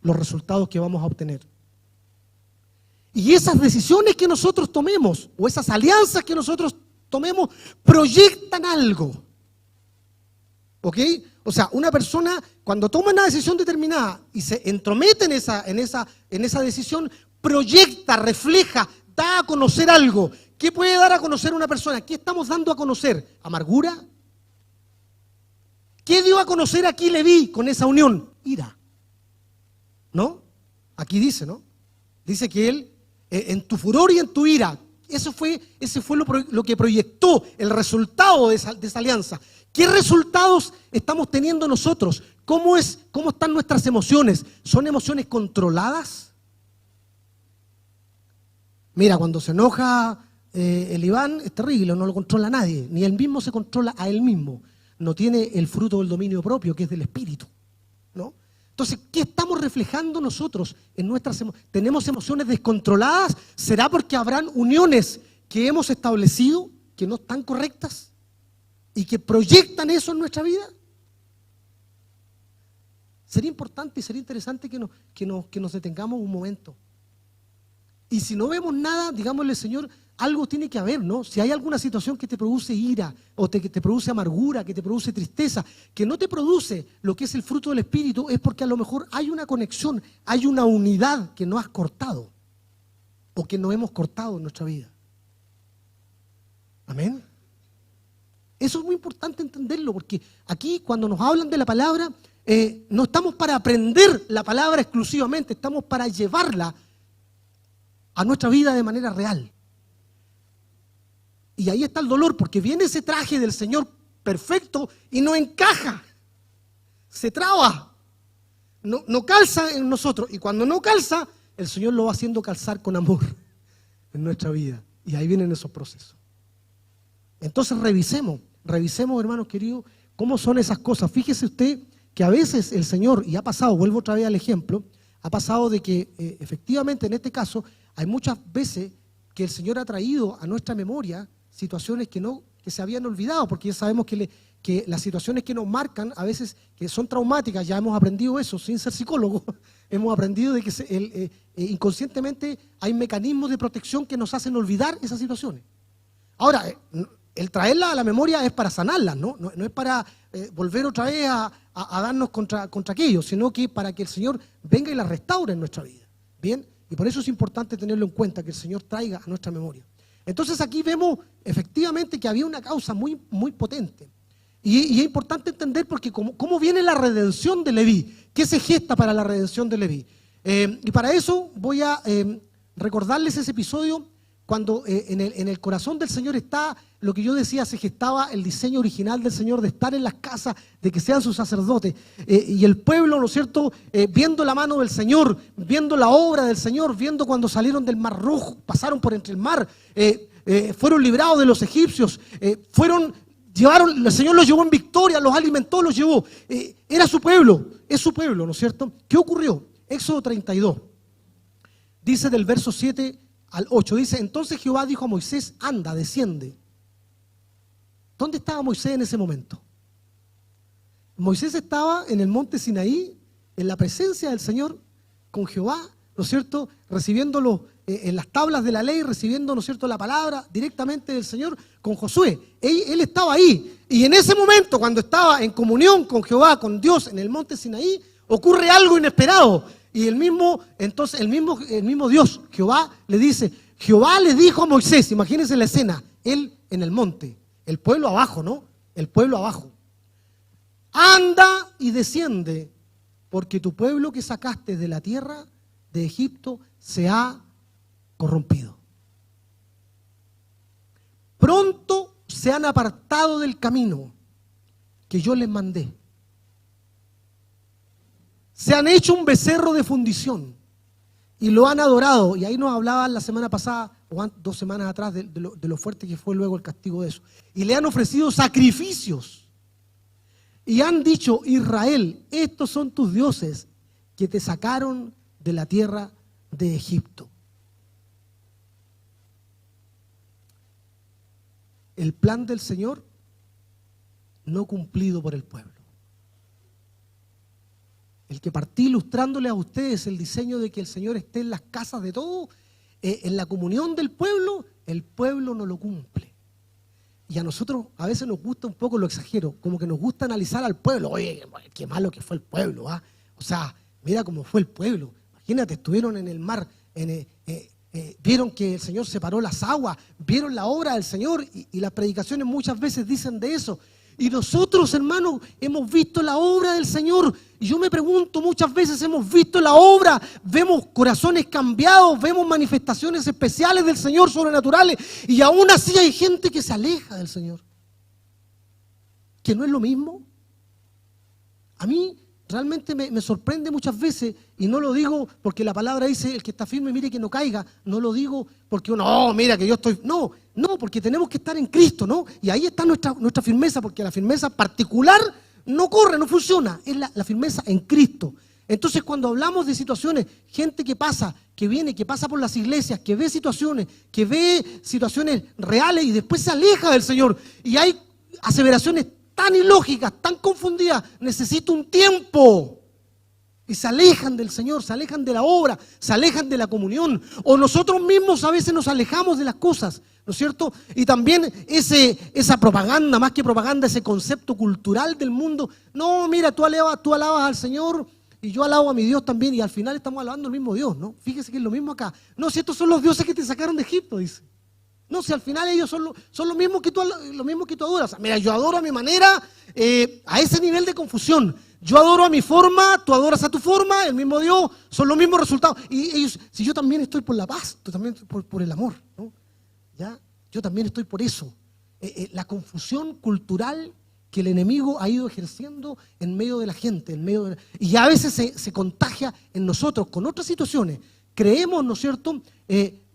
los resultados que vamos a obtener. Y esas decisiones que nosotros tomemos, o esas alianzas que nosotros tomemos, proyectan algo. ¿Ok? O sea, una persona cuando toma una decisión determinada y se entromete en esa decisión, proyecta, refleja, da a conocer algo. ¿Qué puede dar a conocer una persona? ¿Qué estamos dando a conocer? ¿Amargura? ¿Qué dio a conocer aquí Leví con esa unión? Ira. ¿No? Aquí dice, ¿no? Dice que él, en tu furor y en tu ira, ese fue lo que proyectó el resultado de esa alianza. ¿Qué resultados estamos teniendo nosotros? ¿Cómo están nuestras emociones? ¿Son emociones controladas? Mira, cuando se enoja el Iván es terrible, no lo controla nadie, ni él mismo se controla a él mismo. No tiene el fruto del dominio propio, que es del espíritu, ¿no? Entonces, ¿qué estamos reflejando nosotros en nuestras emociones? ¿Tenemos emociones descontroladas? ¿Será porque habrán uniones que hemos establecido que no están correctas y que proyectan eso en nuestra vida? Sería importante y sería interesante que nos detengamos un momento. Y si no vemos nada, digámosle, Señor, algo tiene que haber, ¿no? Si hay alguna situación que te produce ira, o que te produce amargura, que te produce tristeza, que no te produce lo que es el fruto del Espíritu, es porque a lo mejor hay una conexión, hay una unidad que no has cortado, o que no hemos cortado en nuestra vida. Amén. Eso es muy importante entenderlo, porque aquí cuando nos hablan de la palabra, no estamos para aprender la palabra exclusivamente, estamos para llevarla a nuestra vida de manera real. Y ahí está el dolor, porque viene ese traje del Señor perfecto y no encaja, se traba, no calza en nosotros. Y cuando no calza, el Señor lo va haciendo calzar con amor en nuestra vida. Y ahí vienen esos procesos. Entonces revisemos, hermanos queridos, cómo son esas cosas. Fíjese usted que a veces el Señor, y ha pasado, vuelvo otra vez al ejemplo, ha pasado de que efectivamente en este caso hay muchas veces que el Señor ha traído a nuestra memoria situaciones que se habían olvidado, porque ya sabemos que las situaciones que nos marcan a veces que son traumáticas, ya hemos aprendido eso sin ser psicólogos, hemos aprendido de que inconscientemente hay mecanismos de protección que nos hacen olvidar esas situaciones. Ahora, el traerlas a la memoria es para sanarlas, no es para volver otra vez a darnos contra aquello, sino que para que el Señor venga y las restaure en nuestra vida. Bien, y por eso es importante tenerlo en cuenta, que el Señor traiga a nuestra memoria. Entonces aquí vemos efectivamente que había una causa muy, muy potente. Y es importante entender porque cómo viene la redención de Leví, qué se gesta para la redención de Leví. Y para eso voy a recordarles ese episodio cuando en el corazón del Señor está lo que yo decía, se gestaba el diseño original del Señor de estar en las casas, de que sean sus sacerdotes. Y el pueblo, ¿no es cierto?, viendo la mano del Señor, viendo la obra del Señor, viendo cuando salieron del Mar Rojo, pasaron por entre el mar, fueron librados de los egipcios, el Señor los llevó en victoria, los alimentó, los llevó. Era su pueblo, es su pueblo, ¿no es cierto? ¿Qué ocurrió? Éxodo 32, dice del verso 7 al 8, dice: entonces Jehová dijo a Moisés, anda, desciende. ¿Dónde estaba Moisés en ese momento? Moisés estaba en el monte Sinaí, en la presencia del Señor, con Jehová, ¿no es cierto?, recibiéndolo en las tablas de la ley, recibiendo, ¿no es cierto?, la palabra directamente del Señor con Josué. Él estaba ahí, y en ese momento, cuando estaba en comunión con Jehová, con Dios, en el monte Sinaí, ocurre algo inesperado. Y el mismo Dios, Jehová, le dice, Jehová le dijo a Moisés, imagínense la escena, él en el monte, el pueblo abajo, ¿no? El pueblo abajo. Anda y desciende, porque tu pueblo que sacaste de la tierra de Egipto se ha corrompido. Pronto se han apartado del camino que yo les mandé. Se han hecho un becerro de fundición y lo han adorado. Y ahí nos hablaban la semana pasada, o 2 semanas atrás, de lo fuerte que fue luego el castigo de eso. Y le han ofrecido sacrificios. Y han dicho, Israel, estos son tus dioses que te sacaron de la tierra de Egipto. El plan del Señor no cumplido por el pueblo. El que partí ilustrándole a ustedes el diseño de que el Señor esté en las casas de todos, en la comunión del pueblo, el pueblo no lo cumple. Y a nosotros a veces nos gusta un poco, lo exagero, como que nos gusta analizar al pueblo. Oye, qué malo que fue el pueblo, ¿ah? O sea, mira cómo fue el pueblo. Imagínate, estuvieron en el mar, vieron que el Señor separó las aguas, vieron la obra del Señor y las predicaciones muchas veces dicen de eso. Y nosotros, hermanos, hemos visto la obra del Señor. Y yo me pregunto, muchas veces hemos visto la obra, vemos corazones cambiados, vemos manifestaciones especiales del Señor, sobrenaturales, y aún así hay gente que se aleja del Señor. ¿Que no es lo mismo? A mí realmente me sorprende muchas veces, y no lo digo porque la palabra dice, el que está firme mire que no caiga, no lo digo porque uno, mira que yo estoy, no, porque tenemos que estar en Cristo, ¿no? Y ahí está nuestra firmeza, porque la firmeza particular no corre, no funciona, es la firmeza en Cristo. Entonces cuando hablamos de situaciones, gente que pasa, que viene, que pasa por las iglesias, que ve situaciones reales y después se aleja del Señor, y hay aseveraciones tan ilógicas, tan confundidas, necesito un tiempo. Y se alejan del Señor, se alejan de la obra, se alejan de la comunión. O nosotros mismos a veces nos alejamos de las cosas, ¿no es cierto? Y también esa propaganda, más que propaganda, ese concepto cultural del mundo. No, mira, tú alabas al Señor y yo alabo a mi Dios también, y al final estamos alabando al mismo Dios, ¿no? Fíjese que es lo mismo acá. No, si estos son los dioses que te sacaron de Egipto, dice. No, si al final ellos son lo mismo que tú adoras. Mira, yo adoro a mi manera, a ese nivel de confusión. Yo adoro a mi forma, tú adoras a tu forma, el mismo Dios, son los mismos resultados. Y ellos, si yo también estoy por la paz, tú también por el amor, ¿no? ¿Ya? Yo también estoy por eso. La confusión cultural que el enemigo ha ido ejerciendo en medio de la gente, y a veces se contagia en nosotros con otras situaciones. Creemos, ¿no es cierto?,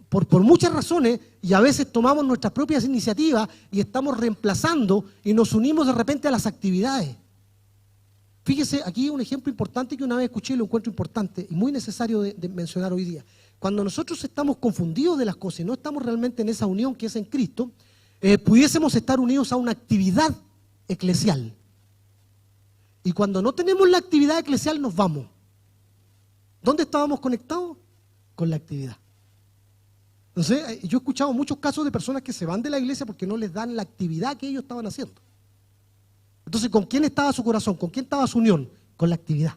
por muchas razones, y a veces tomamos nuestras propias iniciativas y estamos reemplazando y nos unimos de repente a las actividades. Fíjese, aquí un ejemplo importante que una vez escuché y lo encuentro importante y muy necesario de mencionar hoy día. Cuando nosotros estamos confundidos de las cosas y no estamos realmente en esa unión que es en Cristo, pudiésemos estar unidos a una actividad eclesial. Y cuando no tenemos la actividad eclesial nos vamos. ¿Dónde estábamos conectados? Con la actividad. Entonces, yo he escuchado muchos casos de personas que se van de la iglesia porque no les dan la actividad que ellos estaban haciendo. Entonces, ¿con quién estaba su corazón? ¿Con quién estaba su unión? Con la actividad.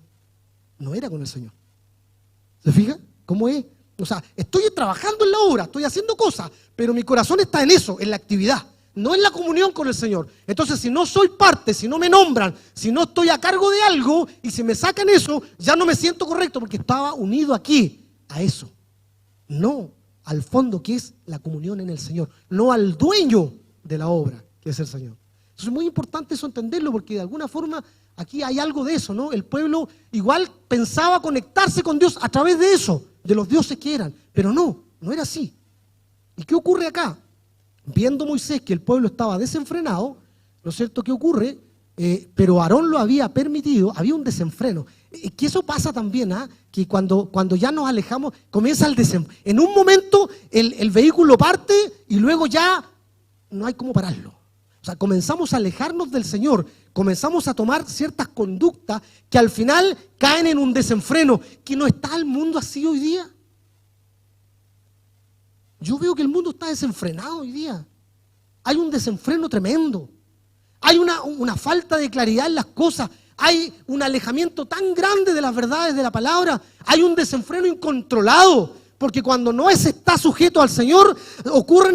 No era con el Señor. ¿Se fija? ¿Cómo es? O sea, estoy trabajando en la obra, estoy haciendo cosas, pero mi corazón está en eso, en la actividad, no en la comunión con el Señor. Entonces, si no soy parte, si no me nombran, si no estoy a cargo de algo y si me sacan eso, ya no me siento correcto porque estaba unido aquí a eso. No al fondo, que es la comunión en el Señor, no al dueño de la obra, que es el Señor. Entonces es muy importante eso entenderlo, porque de alguna forma aquí hay algo de eso, ¿no? El pueblo igual pensaba conectarse con Dios a través de eso, de los dioses que eran, pero no era así. ¿Y qué ocurre acá? Viendo Moisés que el pueblo estaba desenfrenado, ¿no es cierto? ¿Qué ocurre? Pero Aarón lo había permitido, había un desenfreno. Que eso pasa también, que cuando ya nos alejamos, comienza el desenfreno. En un momento el vehículo parte y luego ya no hay cómo pararlo. O sea, comenzamos a alejarnos del Señor, comenzamos a tomar ciertas conductas que al final caen en un desenfreno. ¿Que no está el mundo así hoy día? Yo veo que el mundo está desenfrenado hoy día. Hay un desenfreno tremendo. Hay una falta de claridad en las cosas. Hay un alejamiento tan grande de las verdades de la palabra. Hay un desenfreno incontrolado. Porque cuando no está sujeto al Señor, ocurre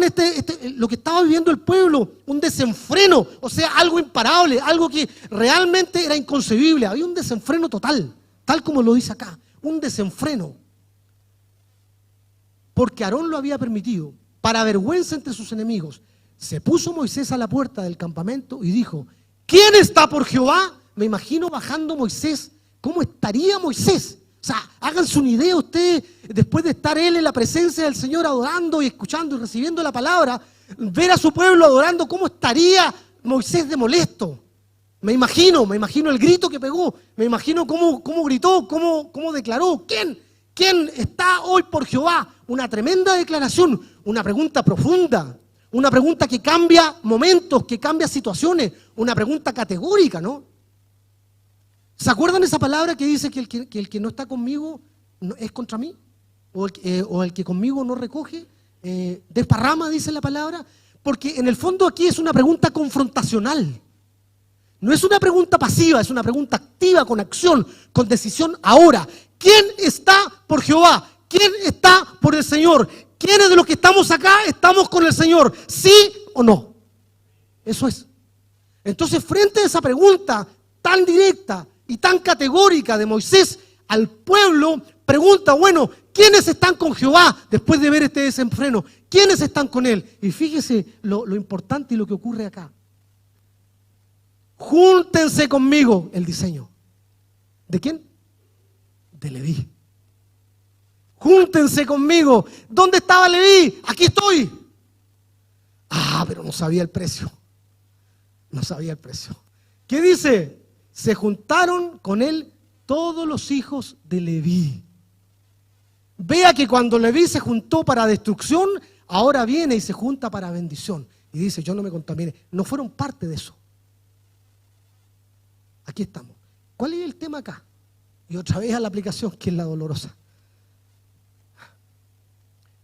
lo que estaba viviendo el pueblo, un desenfreno. O sea, algo imparable, algo que realmente era inconcebible. Había un desenfreno total, tal como lo dice acá. Un desenfreno. Porque Aarón lo había permitido, para vergüenza entre sus enemigos. Se puso Moisés a la puerta del campamento y dijo: ¿quién está por Jehová? Me imagino bajando Moisés. ¿Cómo estaría Moisés? O sea, háganse una idea ustedes, después de estar él en la presencia del Señor adorando y escuchando y recibiendo la palabra, ver a su pueblo adorando, ¿cómo estaría Moisés de molesto? Me imagino el grito que pegó, me imagino cómo gritó, cómo declaró. ¿Quién está hoy por Jehová? Una tremenda declaración, una pregunta profunda. Una pregunta que cambia momentos, que cambia situaciones, una pregunta categórica, ¿no? ¿Se acuerdan esa palabra que dice que el que no está conmigo es contra mí? O el que conmigo no recoge, desparrama, dice la palabra. Porque en el fondo aquí es una pregunta confrontacional. No es una pregunta pasiva, es una pregunta activa, con acción, con decisión ahora. ¿Quién está por Jehová? ¿Quién está por el Señor? ¿Quiénes de los que estamos acá estamos con el Señor? ¿Sí o no? Eso es. Entonces, frente a esa pregunta tan directa y tan categórica de Moisés al pueblo, pregunta, bueno, ¿quiénes están con Jehová después de ver este desenfreno? ¿Quiénes están con él? Y fíjese lo importante y lo que ocurre acá. Júntense conmigo, el diseño. ¿De quién? De Leví. Júntense conmigo. ¿Dónde estaba Leví? Aquí estoy. Ah, pero no sabía el precio. No sabía el precio. ¿Qué dice? Se juntaron con él todos los hijos de Leví. Vea que cuando Leví se juntó para destrucción, ahora viene y se junta para bendición. Y dice, yo no me contaminé. No fueron parte de eso. Aquí estamos. ¿Cuál es el tema acá? Y otra vez a la aplicación, que es la dolorosa.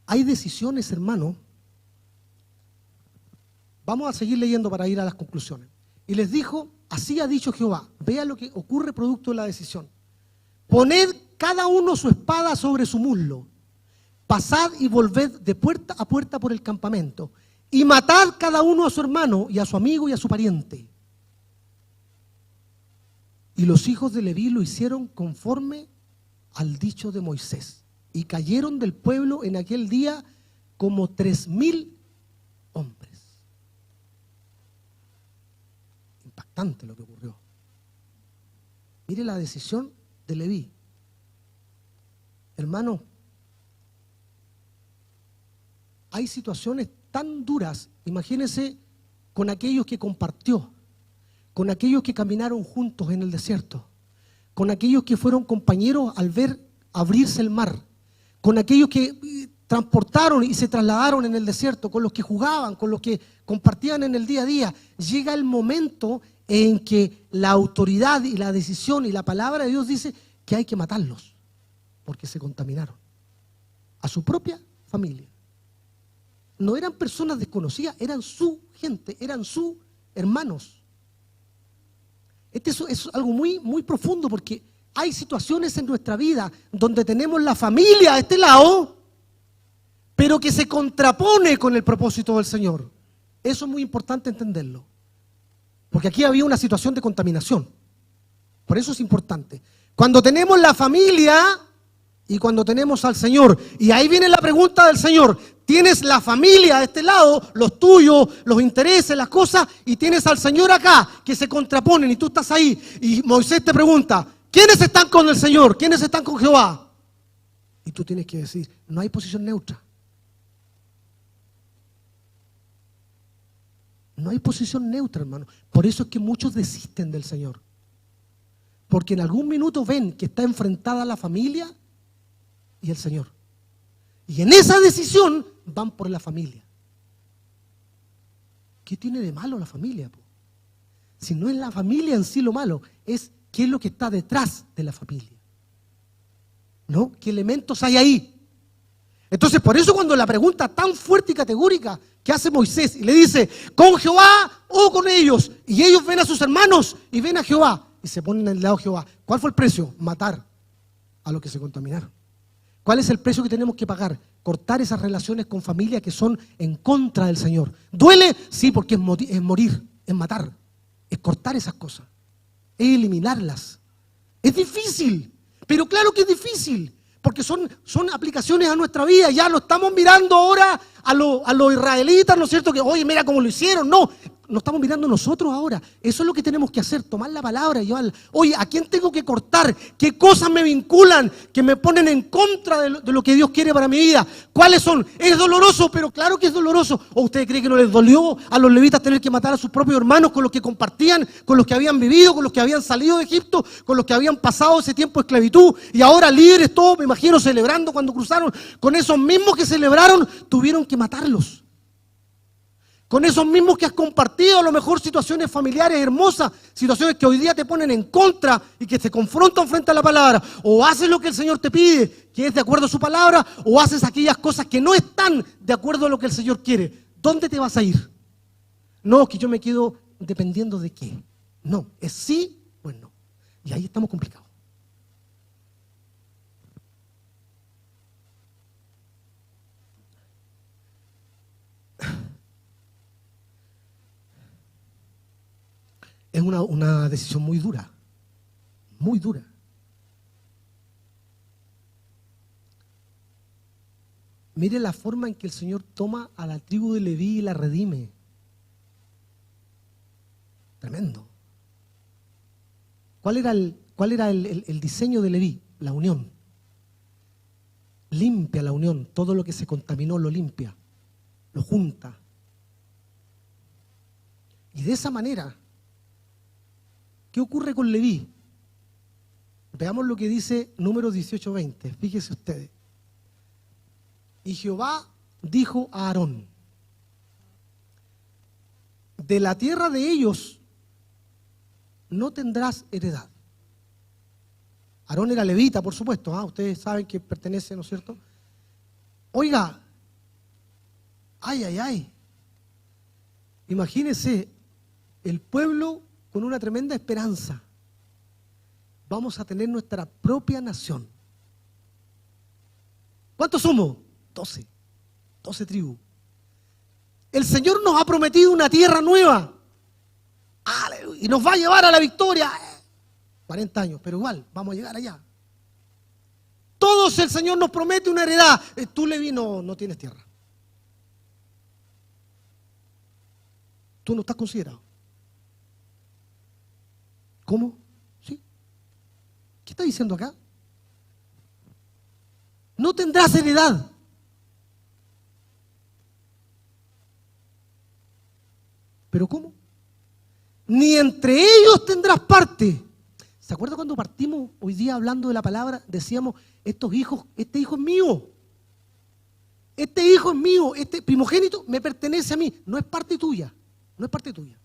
Hay decisiones, hermano. Vamos a seguir leyendo para ir a las conclusiones. Y les dijo, así ha dicho Jehová. Vea lo que ocurre producto de la decisión. Poned cada uno su espada sobre su muslo. Pasad y volved de puerta a puerta por el campamento. Y matad cada uno a su hermano y a su amigo y a su pariente. Y los hijos de Leví lo hicieron conforme al dicho de Moisés. Y cayeron del pueblo en aquel día como 3,000 hombres. Impactante lo que ocurrió. Mire la decisión de Leví. Hermano, hay situaciones tan duras. Imagínense con aquellos que compartió, con aquellos que caminaron juntos en el desierto, con aquellos que fueron compañeros al ver abrirse el mar, con aquellos que transportaron y se trasladaron en el desierto, con los que jugaban, con los que compartían en el día a día. Llega el momento en que la autoridad y la decisión y la palabra de Dios dice que hay que matarlos porque se contaminaron a su propia familia. No eran personas desconocidas, eran su gente, eran sus hermanos. Esto es algo muy, muy profundo, porque hay situaciones en nuestra vida donde tenemos la familia a este lado, pero que se contrapone con el propósito del Señor. Eso es muy importante entenderlo, porque aquí había una situación de contaminación. Por eso es importante. Cuando tenemos la familia y cuando tenemos al Señor, y ahí viene la pregunta del Señor. Tienes la familia de este lado, los tuyos, los intereses, las cosas, y tienes al Señor acá, que se contraponen, y tú estás ahí, y Moisés te pregunta, ¿quiénes están con el Señor? ¿Quiénes están con Jehová? Y tú tienes que decir, no hay posición neutra. No hay posición neutra, hermano. Por eso es que muchos desisten del Señor. Porque en algún minuto ven que está enfrentada la familia y el Señor. Y en esa decisión van por la familia. ¿Qué tiene de malo la familia? Si no es la familia en sí lo malo, es qué es lo que está detrás de la familia. ¿No? ¿Qué elementos hay ahí? Entonces, por eso cuando la pregunta tan fuerte y categórica que hace Moisés y le dice, ¿con Jehová o con ellos? Y ellos ven a sus hermanos y ven a Jehová y se ponen al lado de Jehová. ¿Cuál fue el precio? Matar a los que se contaminaron. ¿Cuál es el precio que tenemos que pagar? Cortar esas relaciones con familia que son en contra del Señor. ¿Duele? Sí, porque es morir, es matar, es cortar esas cosas, es eliminarlas. Es difícil, pero claro que es difícil, porque son aplicaciones a nuestra vida. Ya lo estamos mirando ahora a los israelitas, ¿no es cierto? Que, oye, mira cómo lo hicieron. No, lo estamos mirando nosotros ahora. Eso es lo que tenemos que hacer, tomar la palabra y llevarla. Oye, ¿a quién tengo que cortar? ¿Qué cosas me vinculan, que me ponen en contra de lo que Dios quiere para mi vida? ¿Cuáles son? Es doloroso, pero claro que es doloroso. ¿O usted cree que no les dolió a los levitas tener que matar a sus propios hermanos con los que compartían, con los que habían vivido, con los que habían salido de Egipto, con los que habían pasado ese tiempo de esclavitud y ahora líderes todos, me imagino, celebrando cuando cruzaron? Con esos mismos que celebraron, tuvieron que matarlos. Con esos mismos que has compartido a lo mejor situaciones familiares hermosas, situaciones que hoy día te ponen en contra y que te confrontan frente a la palabra. O haces lo que el Señor te pide, que es de acuerdo a su palabra, o haces aquellas cosas que no están de acuerdo a lo que el Señor quiere. ¿Dónde te vas a ir? No, que yo me quedo dependiendo de qué. No, es sí o no. Y ahí estamos complicados. Es una decisión muy dura, muy dura. Mire la forma en que el Señor toma a la tribu de Leví y la redime. Tremendo. ¿Cuál era ¿Cuál era el diseño de Leví? La unión. Limpia la unión. Todo lo que se contaminó lo limpia, lo junta. Y de esa manera, ¿qué ocurre con Leví? Veamos lo que dice Números 18:20. Fíjense ustedes. Y Jehová dijo a Aarón: de la tierra de ellos no tendrás heredad. Aarón era levita, por supuesto, ustedes saben que pertenece, ¿no es cierto? Oiga, ay. Imagínense, el pueblo con una tremenda esperanza. Vamos a tener nuestra propia nación. ¿Cuántos somos? 12 tribus. El Señor nos ha prometido una tierra nueva. Y nos va a llevar a la victoria. 40 años, pero igual, vamos a llegar allá. Todos el Señor nos promete una heredad. Tú, Leví, no tienes tierra. Tú no estás considerado. ¿Cómo? ¿Sí? ¿Qué está diciendo acá? No tendrás heredad. ¿Pero cómo? Ni entre ellos tendrás parte. ¿Se acuerda cuando partimos hoy día hablando de la palabra? Decíamos, este hijo es mío. Este hijo es mío, este primogénito me pertenece a mí. No es parte tuya, no es parte tuya.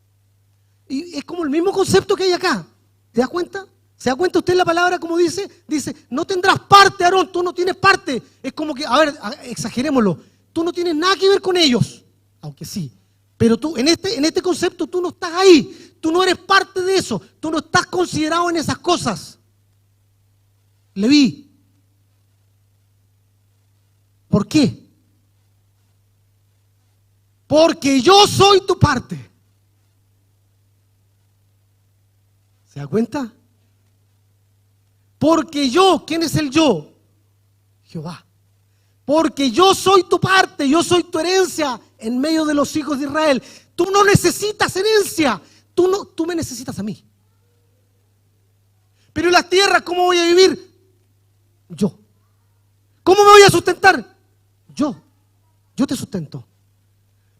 Y es como el mismo concepto que hay acá. ¿Se da cuenta? ¿Se da cuenta usted la palabra como dice? Dice, no tendrás parte, Aarón, tú no tienes parte. Es como que, a ver, exagerémoslo. Tú no tienes nada que ver con ellos, aunque sí. Pero tú, en este concepto, tú no estás ahí. Tú no eres parte de eso. Tú no estás considerado en esas cosas. Leví. ¿Por qué? Porque yo soy tu parte. ¿Se da cuenta? Porque yo, ¿quién es el yo? Jehová. Porque yo soy tu parte, yo soy tu herencia en medio de los hijos de Israel. Tú no necesitas herencia, tú me necesitas a mí. Pero en las tierras, ¿cómo voy a vivir? Yo. ¿Cómo me voy a sustentar? Yo te sustento.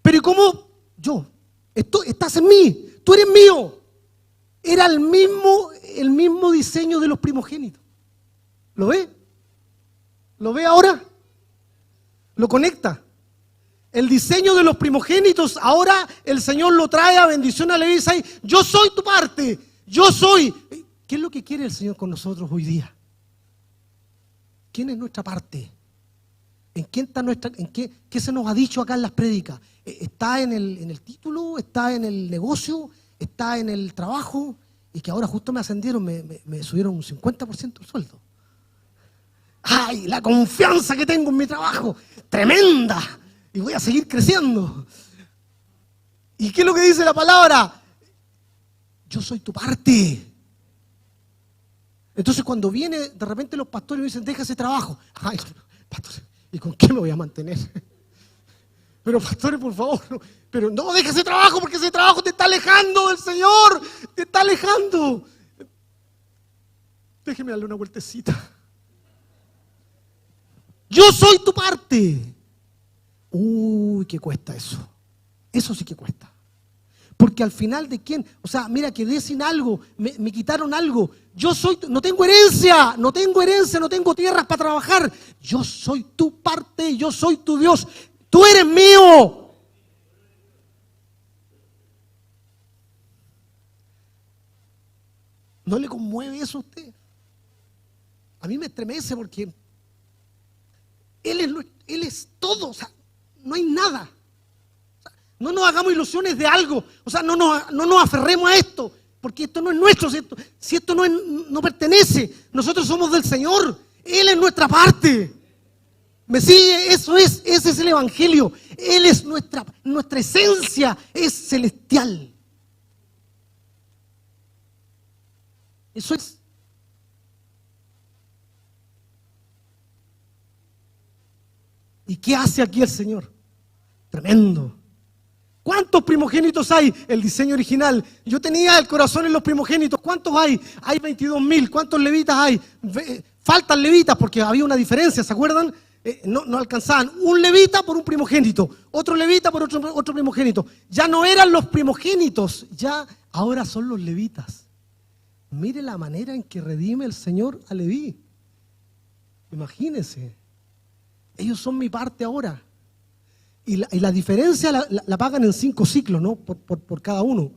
Pero ¿y cómo? Yo. Estás en mí, tú eres mío. Era el mismo diseño de los primogénitos. ¿Lo ve? ¿Lo ve ahora? Lo conecta. El diseño de los primogénitos, ahora el Señor lo trae a bendición a Leví. Yo soy tu parte, yo soy. ¿Qué es lo que quiere el Señor con nosotros hoy día? ¿Quién es nuestra parte? ¿En quién está qué se nos ha dicho acá en las prédicas? ¿Está en el título? ¿Está en el negocio? ¿Está en el trabajo? Y que ahora justo me ascendieron, me subieron un 50% el sueldo. ¡Ay, la confianza que tengo en mi trabajo! ¡Tremenda! Y voy a seguir creciendo. ¿Y qué es lo que dice la palabra? Yo soy tu parte. Entonces cuando viene de repente los pastores y me dicen, deja ese trabajo. ¡Ay, pastor! ¿Y con qué me voy a mantener? Pero pastores, por favor, pero no deja ese trabajo porque ese trabajo te está alejando del Señor. Te está alejando. Déjeme darle una vueltecita. Yo soy tu parte. Uy, ¿qué cuesta eso? Eso sí que cuesta. Porque al final de quién, o sea, mira, quedé sin algo, me quitaron algo. No tengo herencia, no tengo tierras para trabajar. Yo soy tu parte, yo soy tu Dios. Tú eres mío. ¿No le conmueve eso a usted? A mí me estremece porque Él es todo, o sea, no hay nada. O sea, no nos hagamos ilusiones de algo, o sea, no nos aferremos a esto, porque esto no es nuestro, si esto no pertenece, nosotros somos del Señor, Él es nuestra parte. ¿Me sigue? Ese es el Evangelio. Él es nuestra esencia, es celestial. Eso es. ¿Y qué hace aquí el Señor? Tremendo. ¿Cuántos primogénitos hay? El diseño original. Yo tenía el corazón en los primogénitos. ¿Cuántos hay? Hay 22.000. ¿Cuántos levitas hay? Faltan levitas porque había una diferencia, ¿se acuerdan? No alcanzaban. Un levita por un primogénito, otro levita por otro primogénito. Ya no eran los primogénitos, ya ahora son los levitas. Mire la manera en que redime el Señor a Leví. Imagínense. Ellos son mi parte ahora. Y la diferencia la pagan en 5 ciclos, ¿no? Por cada uno.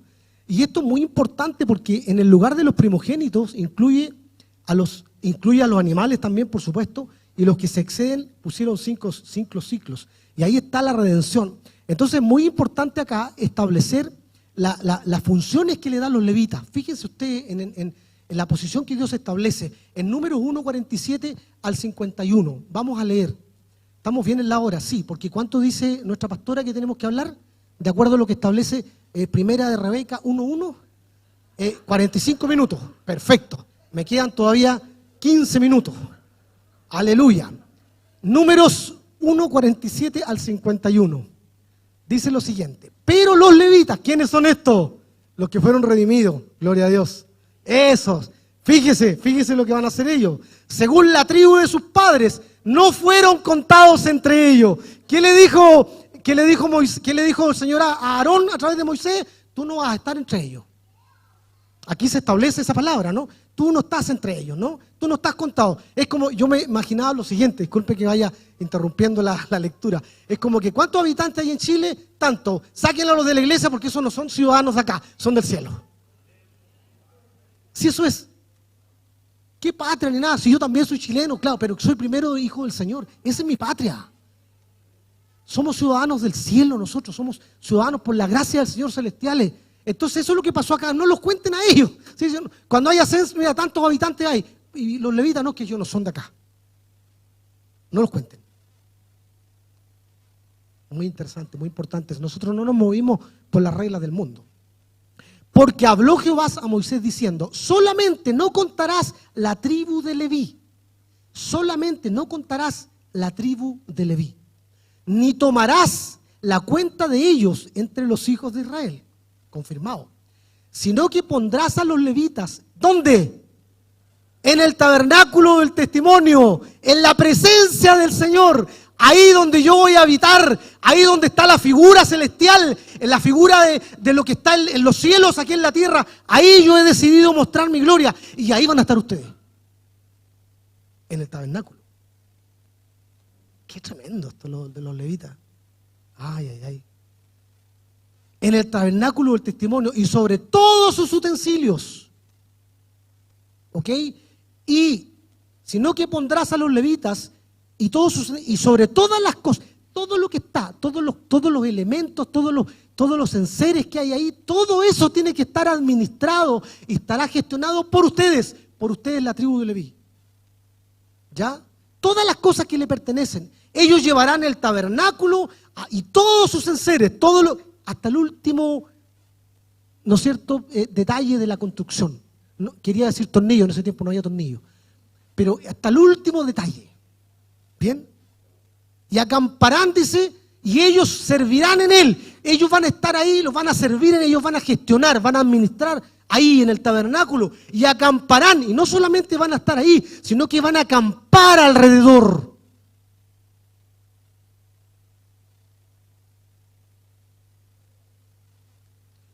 Y esto es muy importante porque en el lugar de los primogénitos incluye a los animales también, por supuesto, y los que se exceden pusieron 5 ciclos. Y ahí está la redención. Entonces es muy importante acá establecer las funciones que le dan los levitas. Fíjense usted en la posición que Dios establece. En Números 1:47 al 51. Vamos a leer. ¿Estamos bien en la hora? Sí, porque ¿cuánto dice nuestra pastora que tenemos que hablar? De acuerdo a lo que establece Primera de Rebeca 1:1, 45 minutos. Perfecto. Me quedan todavía 15 minutos. Aleluya. Números 1:47 al 51. Dice lo siguiente. Pero los levitas, ¿quiénes son estos? Los que fueron redimidos. Gloria a Dios. Esos. Fíjese lo que van a hacer ellos. Según la tribu de sus padres, no fueron contados entre ellos. ¿Qué le dijo el Señor a Aarón a través de Moisés? Tú no vas a estar entre ellos. Aquí se establece esa palabra, ¿no? Tú no estás entre ellos, ¿no? Tú no estás contado. Es como, yo me imaginaba lo siguiente, disculpe que vaya interrumpiendo la lectura. Es como que, ¿cuántos habitantes hay en Chile? Tanto. Sáquenlo a los de la iglesia porque esos no son ciudadanos de acá, son del cielo. Si eso es. ¿Qué patria ni nada? Si yo también soy chileno, claro, pero soy primero hijo del Señor. Esa es mi patria. Somos ciudadanos del cielo nosotros, somos ciudadanos por la gracia del Señor celestiales. Entonces eso es lo que pasó acá, no los cuenten a ellos. Cuando haya censo, mira, tantos habitantes hay, y los levitas no, que ellos no son de acá. No los cuenten. Muy interesante, muy importante. Nosotros no nos movimos por las reglas del mundo. Porque habló Jehová a Moisés diciendo, solamente no contarás la tribu de Leví. Solamente no contarás la tribu de Leví. Ni tomarás la cuenta de ellos entre los hijos de Israel. Confirmado. Sino que pondrás a los levitas, ¿dónde? En el tabernáculo del testimonio, en la presencia del Señor, ahí donde yo voy a habitar, ahí donde está la figura celestial, en la figura de lo que está en los cielos, aquí en la tierra, ahí yo he decidido mostrar mi gloria, y ahí van a estar ustedes, en el tabernáculo. Qué tremendo esto de los levitas. Ay, ay, ay. En el tabernáculo del testimonio y sobre todos sus utensilios. ¿Ok? Y, sino que pondrás a los levitas y sobre todas las cosas, todo lo que está, todos los elementos, todos los enseres que hay ahí, todo eso tiene que estar administrado y estará gestionado por ustedes la tribu de Leví. ¿Ya? Todas las cosas que le pertenecen. Ellos llevarán el tabernáculo y todos sus enseres, hasta el último, ¿no es cierto?, detalle de la construcción. No, quería decir tornillo, en ese tiempo no había tornillo. Pero hasta el último detalle. ¿Bien? Y acamparán, dice, y ellos servirán en él. Ellos van a estar ahí, los van a servir, ellos van a gestionar, van a administrar ahí en el tabernáculo. Y acamparán, y no solamente van a estar ahí, sino que van a acampar alrededor.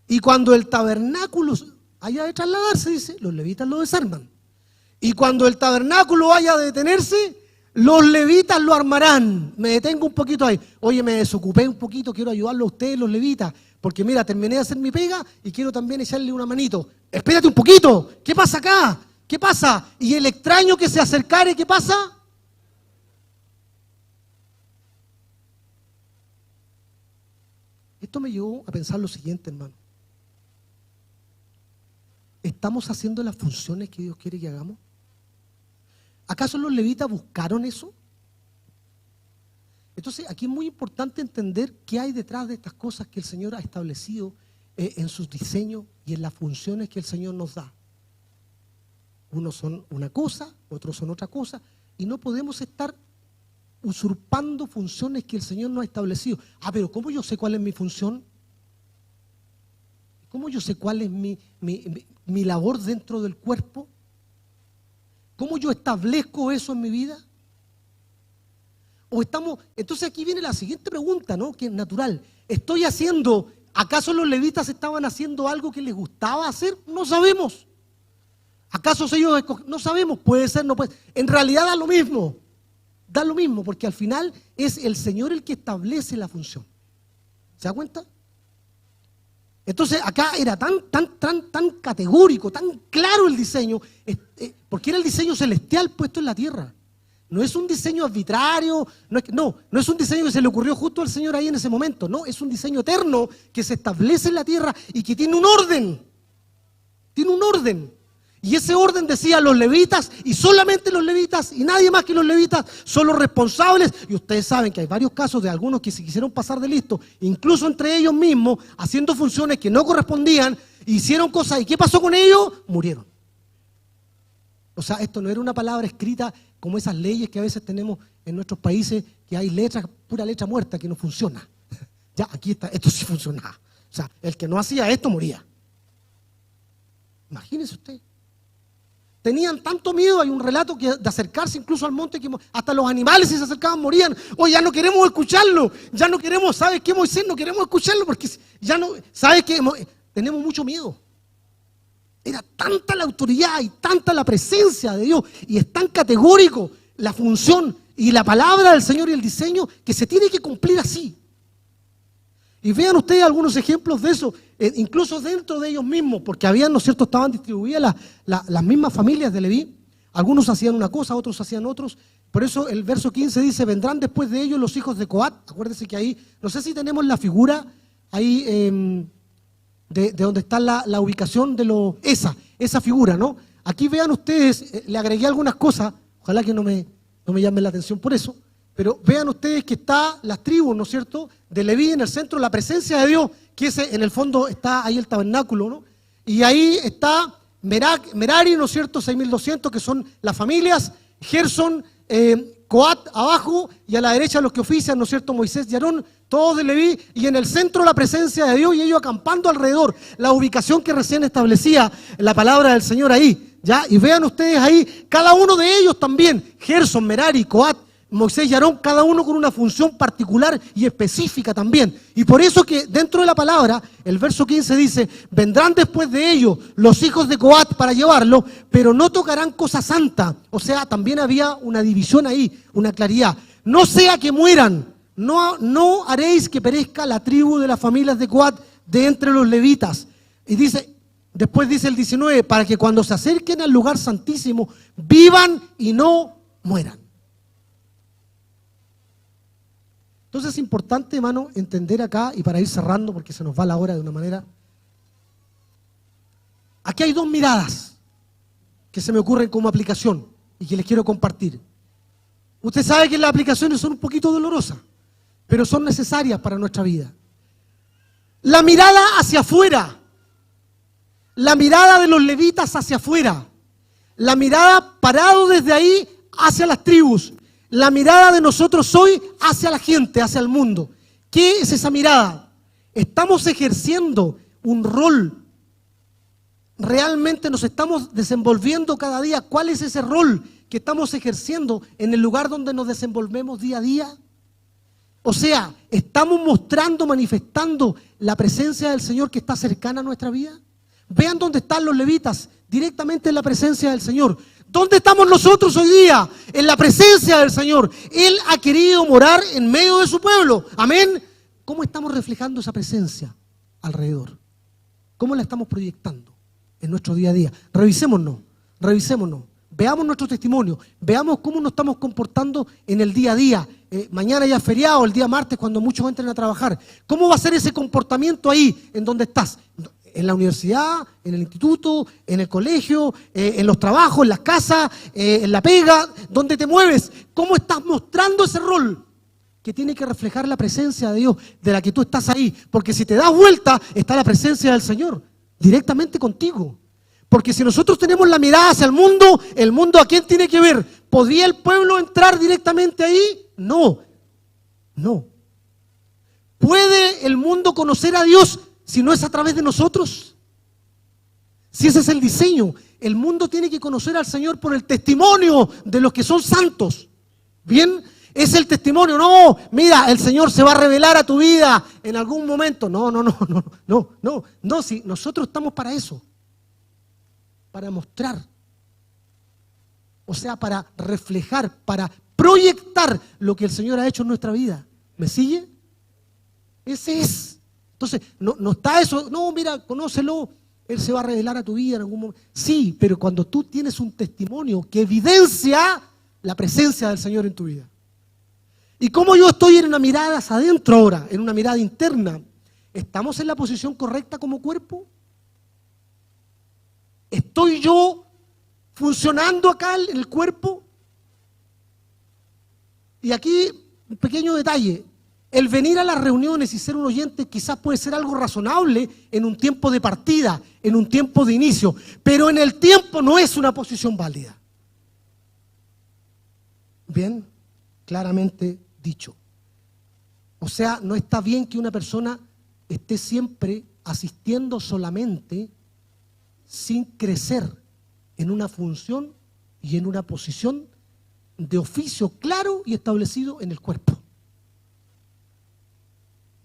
Y cuando el tabernáculo haya de trasladarse, dice, los levitas lo desarman. Y cuando el tabernáculo haya de detenerse, los levitas lo armarán. Me detengo un poquito ahí. Oye, me desocupé un poquito, quiero ayudarlo a ustedes, los levitas. Porque mira, terminé de hacer mi pega y quiero también echarle una manito. Espérate un poquito, ¿qué pasa acá? ¿Qué pasa? Y el extraño que se acercare, ¿qué pasa? Esto me llevó a pensar lo siguiente, hermano. ¿Estamos haciendo las funciones que Dios quiere que hagamos? ¿Acaso los levitas buscaron eso? Entonces, aquí es muy importante entender qué hay detrás de estas cosas que el Señor ha establecido en sus diseños y en las funciones que el Señor nos da. Unos son una cosa, otros son otra cosa, y no podemos estar usurpando funciones que el Señor nos ha establecido. Pero ¿cómo yo sé cuál es mi función? ¿Cómo yo sé cuál es mi labor dentro del cuerpo? ¿Cómo yo establezco eso en mi vida? Entonces aquí viene la siguiente pregunta, ¿no? Que es natural. ¿Acaso los levitas estaban haciendo algo que les gustaba hacer? No sabemos. ¿Acaso ellos no sabemos? Puede ser, no puede ser. En realidad da lo mismo, porque al final es el Señor el que establece la función. ¿Se da cuenta? Entonces acá era tan categórico, tan claro el diseño, porque era el diseño celestial puesto en la tierra. No es un diseño arbitrario, no es un diseño que se le ocurrió justo al Señor ahí en ese momento, no, es un diseño eterno que se establece en la tierra y que tiene un orden. Tiene un orden. Y ese orden decía los levitas, y solamente los levitas, y nadie más que los levitas son los responsables. Y ustedes saben que hay varios casos de algunos que se quisieron pasar de listo, incluso entre ellos mismos, haciendo funciones que no correspondían, hicieron cosas, ¿y qué pasó con ellos? Murieron. O sea, esto no era una palabra escrita como esas leyes que a veces tenemos en nuestros países, que hay letras, pura letra muerta que no funciona. Ya, aquí está, esto sí funcionaba. O sea, el que no hacía esto moría. Imagínese usted. Tenían tanto miedo, hay un relato de acercarse incluso al monte, que hasta los animales si se acercaban morían. Oye, ya no queremos escucharlo, ya no queremos, ¿sabes qué, Moisés? No queremos escucharlo porque ya no, ¿sabes qué? Tenemos mucho miedo. Era tanta la autoridad y tanta la presencia de Dios, y es tan categórico la función y la palabra del Señor y el diseño, que se tiene que cumplir así. Y vean ustedes algunos ejemplos de eso, incluso dentro de ellos mismos, porque habían, ¿no es cierto?, estaban distribuidas las mismas familias de Leví. Algunos hacían una cosa, otros hacían otros. Por eso el verso 15 dice, vendrán después de ellos los hijos de Coat. Acuérdense que ahí, no sé si tenemos la figura ahí de donde está la ubicación de esa figura, ¿no? Aquí vean ustedes, le agregué algunas cosas, ojalá que no me llamen la atención por eso. Pero vean ustedes que está las tribus, ¿no es cierto?, de Leví en el centro, la presencia de Dios, que en el fondo está ahí el tabernáculo, ¿no? Y ahí está Merari, ¿no es cierto?, 6.200, que son las familias, Gerson, Coat abajo, y a la derecha los que ofician, ¿no es cierto?, Moisés y Aarón, todos de Leví, y en el centro la presencia de Dios y ellos acampando alrededor, la ubicación que recién establecía la palabra del Señor ahí, ¿ya? Y vean ustedes ahí, cada uno de ellos también, Gerson, Merari, Coat, Moisés y Aarón, cada uno con una función particular y específica también. Y por eso que dentro de la palabra, el verso 15 dice, vendrán después de ellos los hijos de Coat para llevarlo, pero no tocarán cosa santa. O sea, también había una división ahí, una claridad. No sea que mueran, no haréis que perezca la tribu de las familias de Coat de entre los levitas. Y después dice el 19, para que cuando se acerquen al lugar santísimo, vivan y no mueran. Entonces es importante, hermano, entender acá, y para ir cerrando, porque se nos va la hora de una manera. Aquí hay dos miradas que se me ocurren como aplicación y que les quiero compartir. Usted sabe que las aplicaciones son un poquito dolorosas, pero son necesarias para nuestra vida. La mirada hacia afuera, la mirada de los levitas hacia afuera, la mirada parado desde ahí hacia las tribus, la mirada de nosotros hoy hacia la gente, hacia el mundo. ¿Qué es esa mirada? ¿Estamos ejerciendo un rol? ¿Realmente nos estamos desenvolviendo cada día? ¿Cuál es ese rol que estamos ejerciendo en el lugar donde nos desenvolvemos día a día? O sea, ¿estamos mostrando, manifestando la presencia del Señor que está cercana a nuestra vida? Vean dónde están los levitas, directamente en la presencia del Señor. ¿Dónde estamos nosotros hoy día? En la presencia del Señor. Él ha querido morar en medio de su pueblo. Amén. ¿Cómo estamos reflejando esa presencia alrededor? ¿Cómo la estamos proyectando en nuestro día a día? Revisémonos. Veamos nuestro testimonio. Veamos cómo nos estamos comportando en el día a día. Mañana ya es feriado, el día martes cuando muchos entren a trabajar. ¿Cómo va a ser ese comportamiento ahí en donde estás? En la universidad, en el instituto, en el colegio, en los trabajos, en las casas, en la pega, donde te mueves. ¿Cómo estás mostrando ese rol que tiene que reflejar la presencia de Dios de la que tú estás ahí? Porque si te das vuelta, está la presencia del Señor directamente contigo. Porque si nosotros tenemos la mirada hacia el mundo ¿a quién tiene que ver? ¿Podría el pueblo entrar directamente ahí? No. ¿Puede el mundo conocer a Dios? si no es a través de nosotros? Si ese es el diseño, el mundo tiene que conocer al Señor por el testimonio de los que son santos. Bien, es el testimonio. No, mira, el Señor se va a revelar a tu vida en algún momento. No, si nosotros estamos para eso, para mostrar, o sea, para reflejar, para proyectar lo que el Señor ha hecho en nuestra vida. ¿Me sigue? Ese es. Entonces, no está eso, no, mira, conócelo, Él se va a revelar a tu vida en algún momento. Sí, pero cuando tú tienes un testimonio que evidencia la presencia del Señor en tu vida. Y como yo estoy en una mirada hacia adentro ahora, en una mirada interna, ¿estamos en la posición correcta como cuerpo? ¿Estoy yo funcionando acá en el cuerpo? Y aquí un pequeño detalle. El venir a las reuniones y ser un oyente quizás puede ser algo razonable en un tiempo de partida, en un tiempo de inicio, pero en el tiempo no es una posición válida. Bien, claramente dicho. O sea, no está bien que una persona esté siempre asistiendo solamente sin crecer en una función y en una posición de oficio claro y establecido en el cuerpo.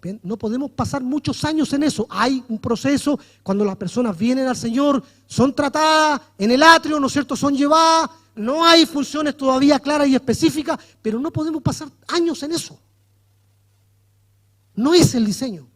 Bien, no podemos pasar muchos años en eso. Hay un proceso cuando las personas vienen al Señor, son tratadas en el atrio, ¿no es cierto? Son llevadas, no hay funciones todavía claras y específicas, pero no podemos pasar años en eso. No es el diseño.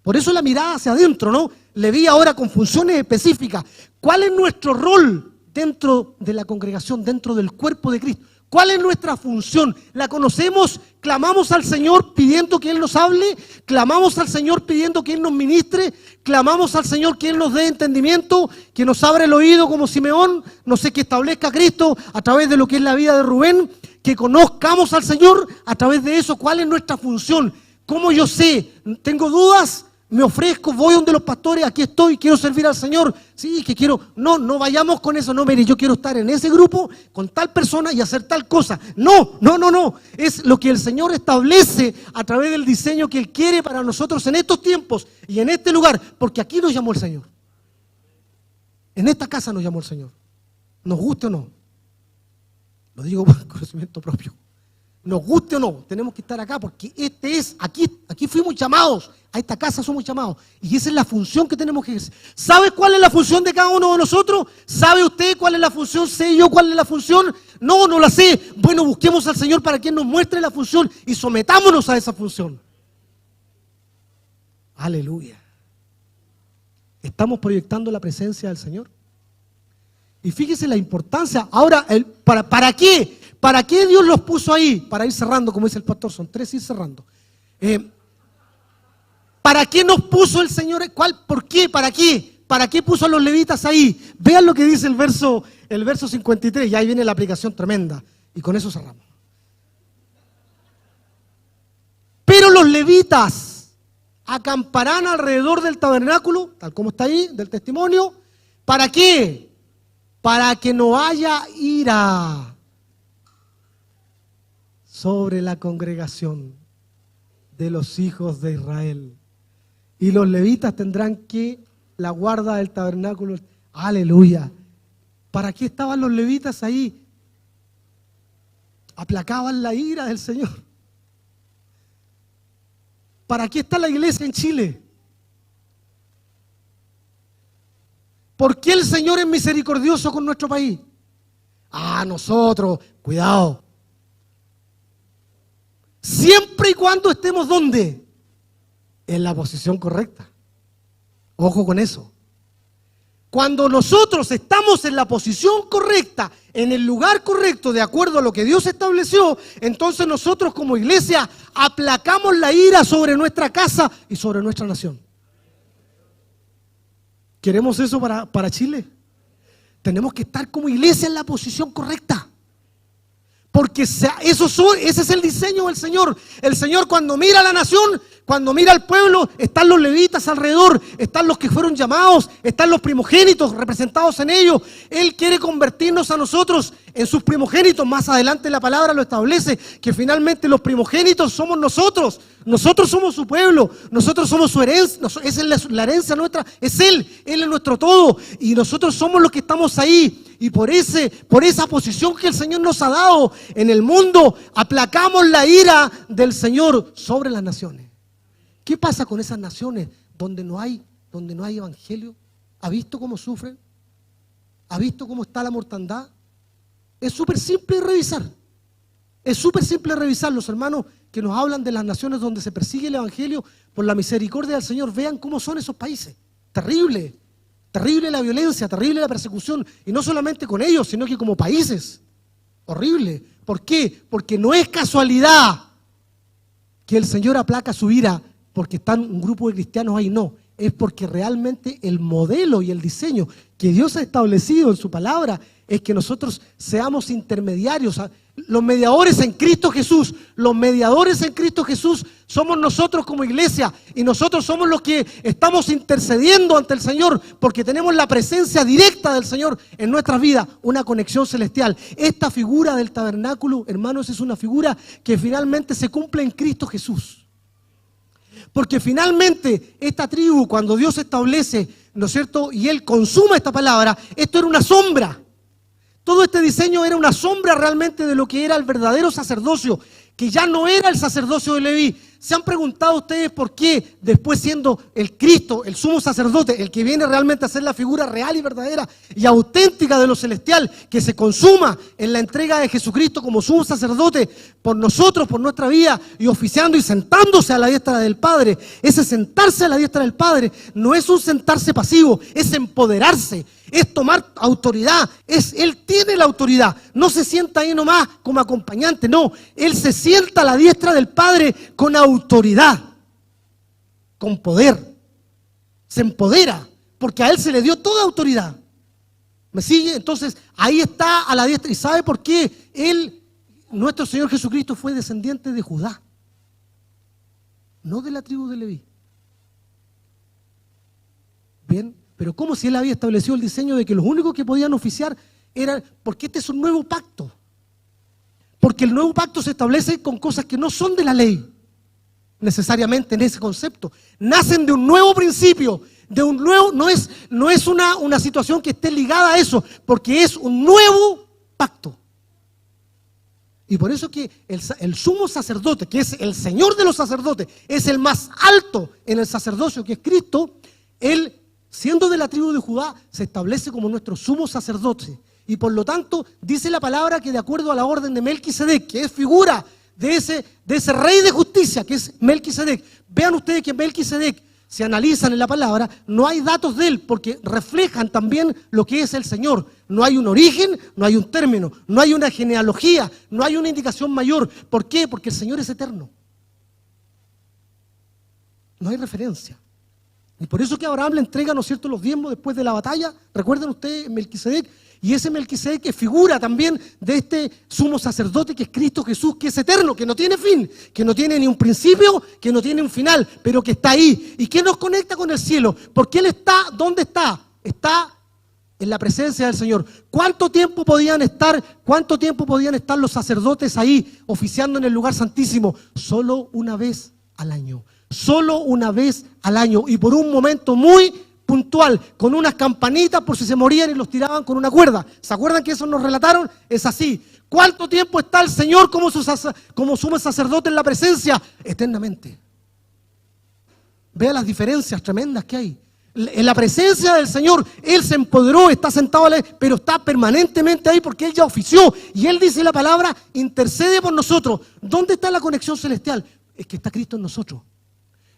Por eso la mirada hacia adentro, ¿no? Le vi ahora con funciones específicas. ¿Cuál es nuestro rol dentro de la congregación, dentro del cuerpo de Cristo? ¿Cuál es nuestra función? ¿La conocemos? ¿Clamamos al Señor pidiendo que Él nos hable? ¿Clamamos al Señor pidiendo que Él nos ministre? ¿Clamamos al Señor que Él nos dé entendimiento? ¿Que nos abra el oído como Simeón? No sé, que establezca a Cristo a través de lo que es la vida de Rubén. Que conozcamos al Señor a través de eso. ¿Cuál es nuestra función? ¿Cómo yo sé? ¿Tengo dudas? Me ofrezco, voy donde los pastores, aquí estoy, quiero servir al Señor. Sí, que quiero. No vayamos con eso. No, mire, yo quiero estar en ese grupo con tal persona y hacer tal cosa. No. Es lo que el Señor establece a través del diseño que Él quiere para nosotros en estos tiempos y en este lugar. Porque aquí nos llamó el Señor. En esta casa nos llamó el Señor. Nos guste o no. Lo digo por conocimiento propio. Nos guste o no, tenemos que estar acá porque aquí fuimos llamados, a esta casa somos llamados y esa es la función que tenemos que ejercer. ¿Sabe cuál es la función de cada uno de nosotros? ¿Sabe usted cuál es la función? ¿Sé yo cuál es la función? No la sé. Bueno, busquemos al Señor para que Él nos muestre la función y sometámonos a esa función. Aleluya. ¿Estamos proyectando la presencia del Señor? Y fíjese la importancia. Ahora, ¿para qué? ¿Para qué Dios los puso ahí? Para ir cerrando, como dice el pastor, son 3 ir cerrando. ¿Para qué nos puso el Señor? ¿Por qué? ¿Para qué? ¿Para qué puso a los levitas ahí? Vean lo que dice el verso 53, y ahí viene la aplicación tremenda. Y con eso cerramos. Pero los levitas acamparán alrededor del tabernáculo, tal como está ahí, del testimonio. ¿Para qué? Para que no haya ira sobre la congregación de los hijos de Israel. Y los levitas tendrán que la guarda del tabernáculo. Aleluya. ¿Para qué estaban los levitas ahí? Aplacaban la ira del Señor. ¿Para qué está la iglesia en Chile? ¿Por qué el Señor es misericordioso con nuestro país? Nosotros, cuidado. Siempre y cuando estemos, ¿dónde? En la posición correcta. Ojo con eso. Cuando nosotros estamos en la posición correcta, en el lugar correcto, de acuerdo a lo que Dios estableció, entonces nosotros como iglesia aplacamos la ira sobre nuestra casa y sobre nuestra nación. ¿Queremos eso para Chile? Tenemos que estar como iglesia en la posición correcta. Porque ese es el diseño del Señor. El Señor, cuando mira a la nación, cuando mira al pueblo, están los levitas alrededor, están los que fueron llamados, están los primogénitos representados en ellos. Él quiere convertirnos a nosotros en sus primogénitos. Más adelante la palabra lo establece, que finalmente los primogénitos somos nosotros. Nosotros somos su pueblo, nosotros somos su herencia, esa es la herencia nuestra, es Él es nuestro todo. Y nosotros somos los que estamos ahí. Y por esa posición que el Señor nos ha dado en el mundo, aplacamos la ira del Señor sobre las naciones. ¿Qué pasa con esas naciones donde no hay evangelio? ¿Ha visto cómo sufren? ¿Ha visto cómo está la mortandad? Es súper simple revisar. Es súper simple revisar. Los hermanos que nos hablan de las naciones donde se persigue el evangelio, por la misericordia del Señor, vean cómo son esos países. Terrible. Terrible la violencia, terrible la persecución. Y no solamente con ellos, sino que como países. Horrible. ¿Por qué? Porque no es casualidad que el Señor aplaca su ira porque están un grupo de cristianos ahí, no. Es porque realmente el modelo y el diseño que Dios ha establecido en su palabra es que nosotros seamos intermediarios, los mediadores en Cristo Jesús. Los mediadores en Cristo Jesús somos nosotros como iglesia, y nosotros somos los que estamos intercediendo ante el Señor porque tenemos la presencia directa del Señor en nuestras vidas, una conexión celestial. Esta figura del tabernáculo, hermanos, es una figura que finalmente se cumple en Cristo Jesús. Porque finalmente esta tribu, cuando Dios establece, ¿no es cierto?, y Él consuma esta palabra, esto era una sombra. Todo este diseño era una sombra realmente de lo que era el verdadero sacerdocio, que ya no era el sacerdocio de Leví. ¿Se han preguntado ustedes por qué, después siendo el Cristo, el sumo sacerdote, el que viene realmente a ser la figura real y verdadera y auténtica de lo celestial, que se consuma en la entrega de Jesucristo como sumo sacerdote por nosotros, por nuestra vida, y oficiando y sentándose a la diestra del Padre? Ese sentarse a la diestra del Padre no es un sentarse pasivo, es empoderarse, es tomar autoridad. Él tiene la autoridad, no se sienta ahí nomás como acompañante, no, Él se sienta a la diestra del Padre con autoridad, con poder, se empodera, porque a Él se le dio toda autoridad. ¿Me sigue? Entonces ahí está a la diestra. ¿Y sabe por qué? Nuestro Señor Jesucristo fue descendiente de Judá, no de la tribu de Leví. Bien, pero como si Él había establecido el diseño de que los únicos que podían oficiar eran, porque este es un nuevo pacto. Porque el nuevo pacto se establece con cosas que no son de la ley, necesariamente en ese concepto. Nacen de un nuevo principio, de un nuevo, no es una situación que esté ligada a eso, porque es un nuevo pacto. Y por eso que el sumo sacerdote, que es el Señor de los sacerdotes, es el más alto en el sacerdocio, que es Cristo. Él, siendo de la tribu de Judá, se establece como nuestro sumo sacerdote. Y por lo tanto, dice la palabra que de acuerdo a la orden de Melquisedec, que es figura de ese rey de justicia, que es Melquisedec. Vean ustedes que Melquisedec, si analizan en la palabra, no hay datos de él, porque reflejan también lo que es el Señor. No hay un origen, no hay un término, no hay una genealogía, no hay una indicación mayor. ¿Por qué? Porque el Señor es eterno. No hay referencia. Y por eso que Abraham le entrega, ¿no es cierto?, los diezmos después de la batalla. Recuerden ustedes Melquisedec. Y ese Melquisedec que figura también de este sumo sacerdote que es Cristo Jesús, que es eterno, que no tiene fin, que no tiene ni un principio, que no tiene un final, pero que está ahí. ¿Y qué nos conecta con el cielo? Porque Él está, ¿dónde está? Está en la presencia del Señor. ¿Cuánto tiempo podían estar los sacerdotes ahí oficiando en el lugar santísimo? Solo una vez al año. Solo una vez al año, y por un momento muy puntual, con unas campanitas por si se morían y los tiraban con una cuerda. ¿Se acuerdan que eso nos relataron? Es así. ¿Cuánto tiempo está el Señor como sumo sacerdote en la presencia? Eternamente. Vea las diferencias tremendas que hay. En la presencia del Señor, Él se empoderó, está sentado, pero está permanentemente ahí porque Él ya ofició. Y Él dice la palabra, intercede por nosotros. ¿Dónde está la conexión celestial? Es que está Cristo en nosotros.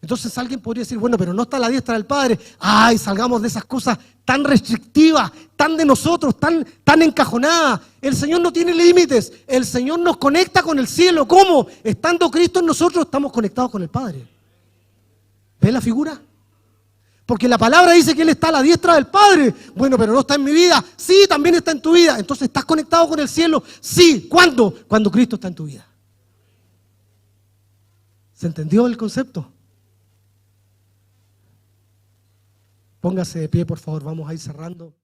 Entonces alguien podría decir, bueno, pero no está a la diestra del Padre. Ay, salgamos de esas cosas tan restrictivas, tan de nosotros, tan encajonadas. El Señor no tiene límites. El Señor nos conecta con el cielo. ¿Cómo? Estando Cristo en nosotros, estamos conectados con el Padre. ¿Ves la figura? Porque la palabra dice que Él está a la diestra del Padre. Bueno, pero no está en mi vida. Sí, también está en tu vida. Entonces, ¿estás conectado con el cielo? Sí. ¿Cuándo? Cuando Cristo está en tu vida. ¿Se entendió el concepto? Póngase de pie, por favor. Vamos a ir cerrando.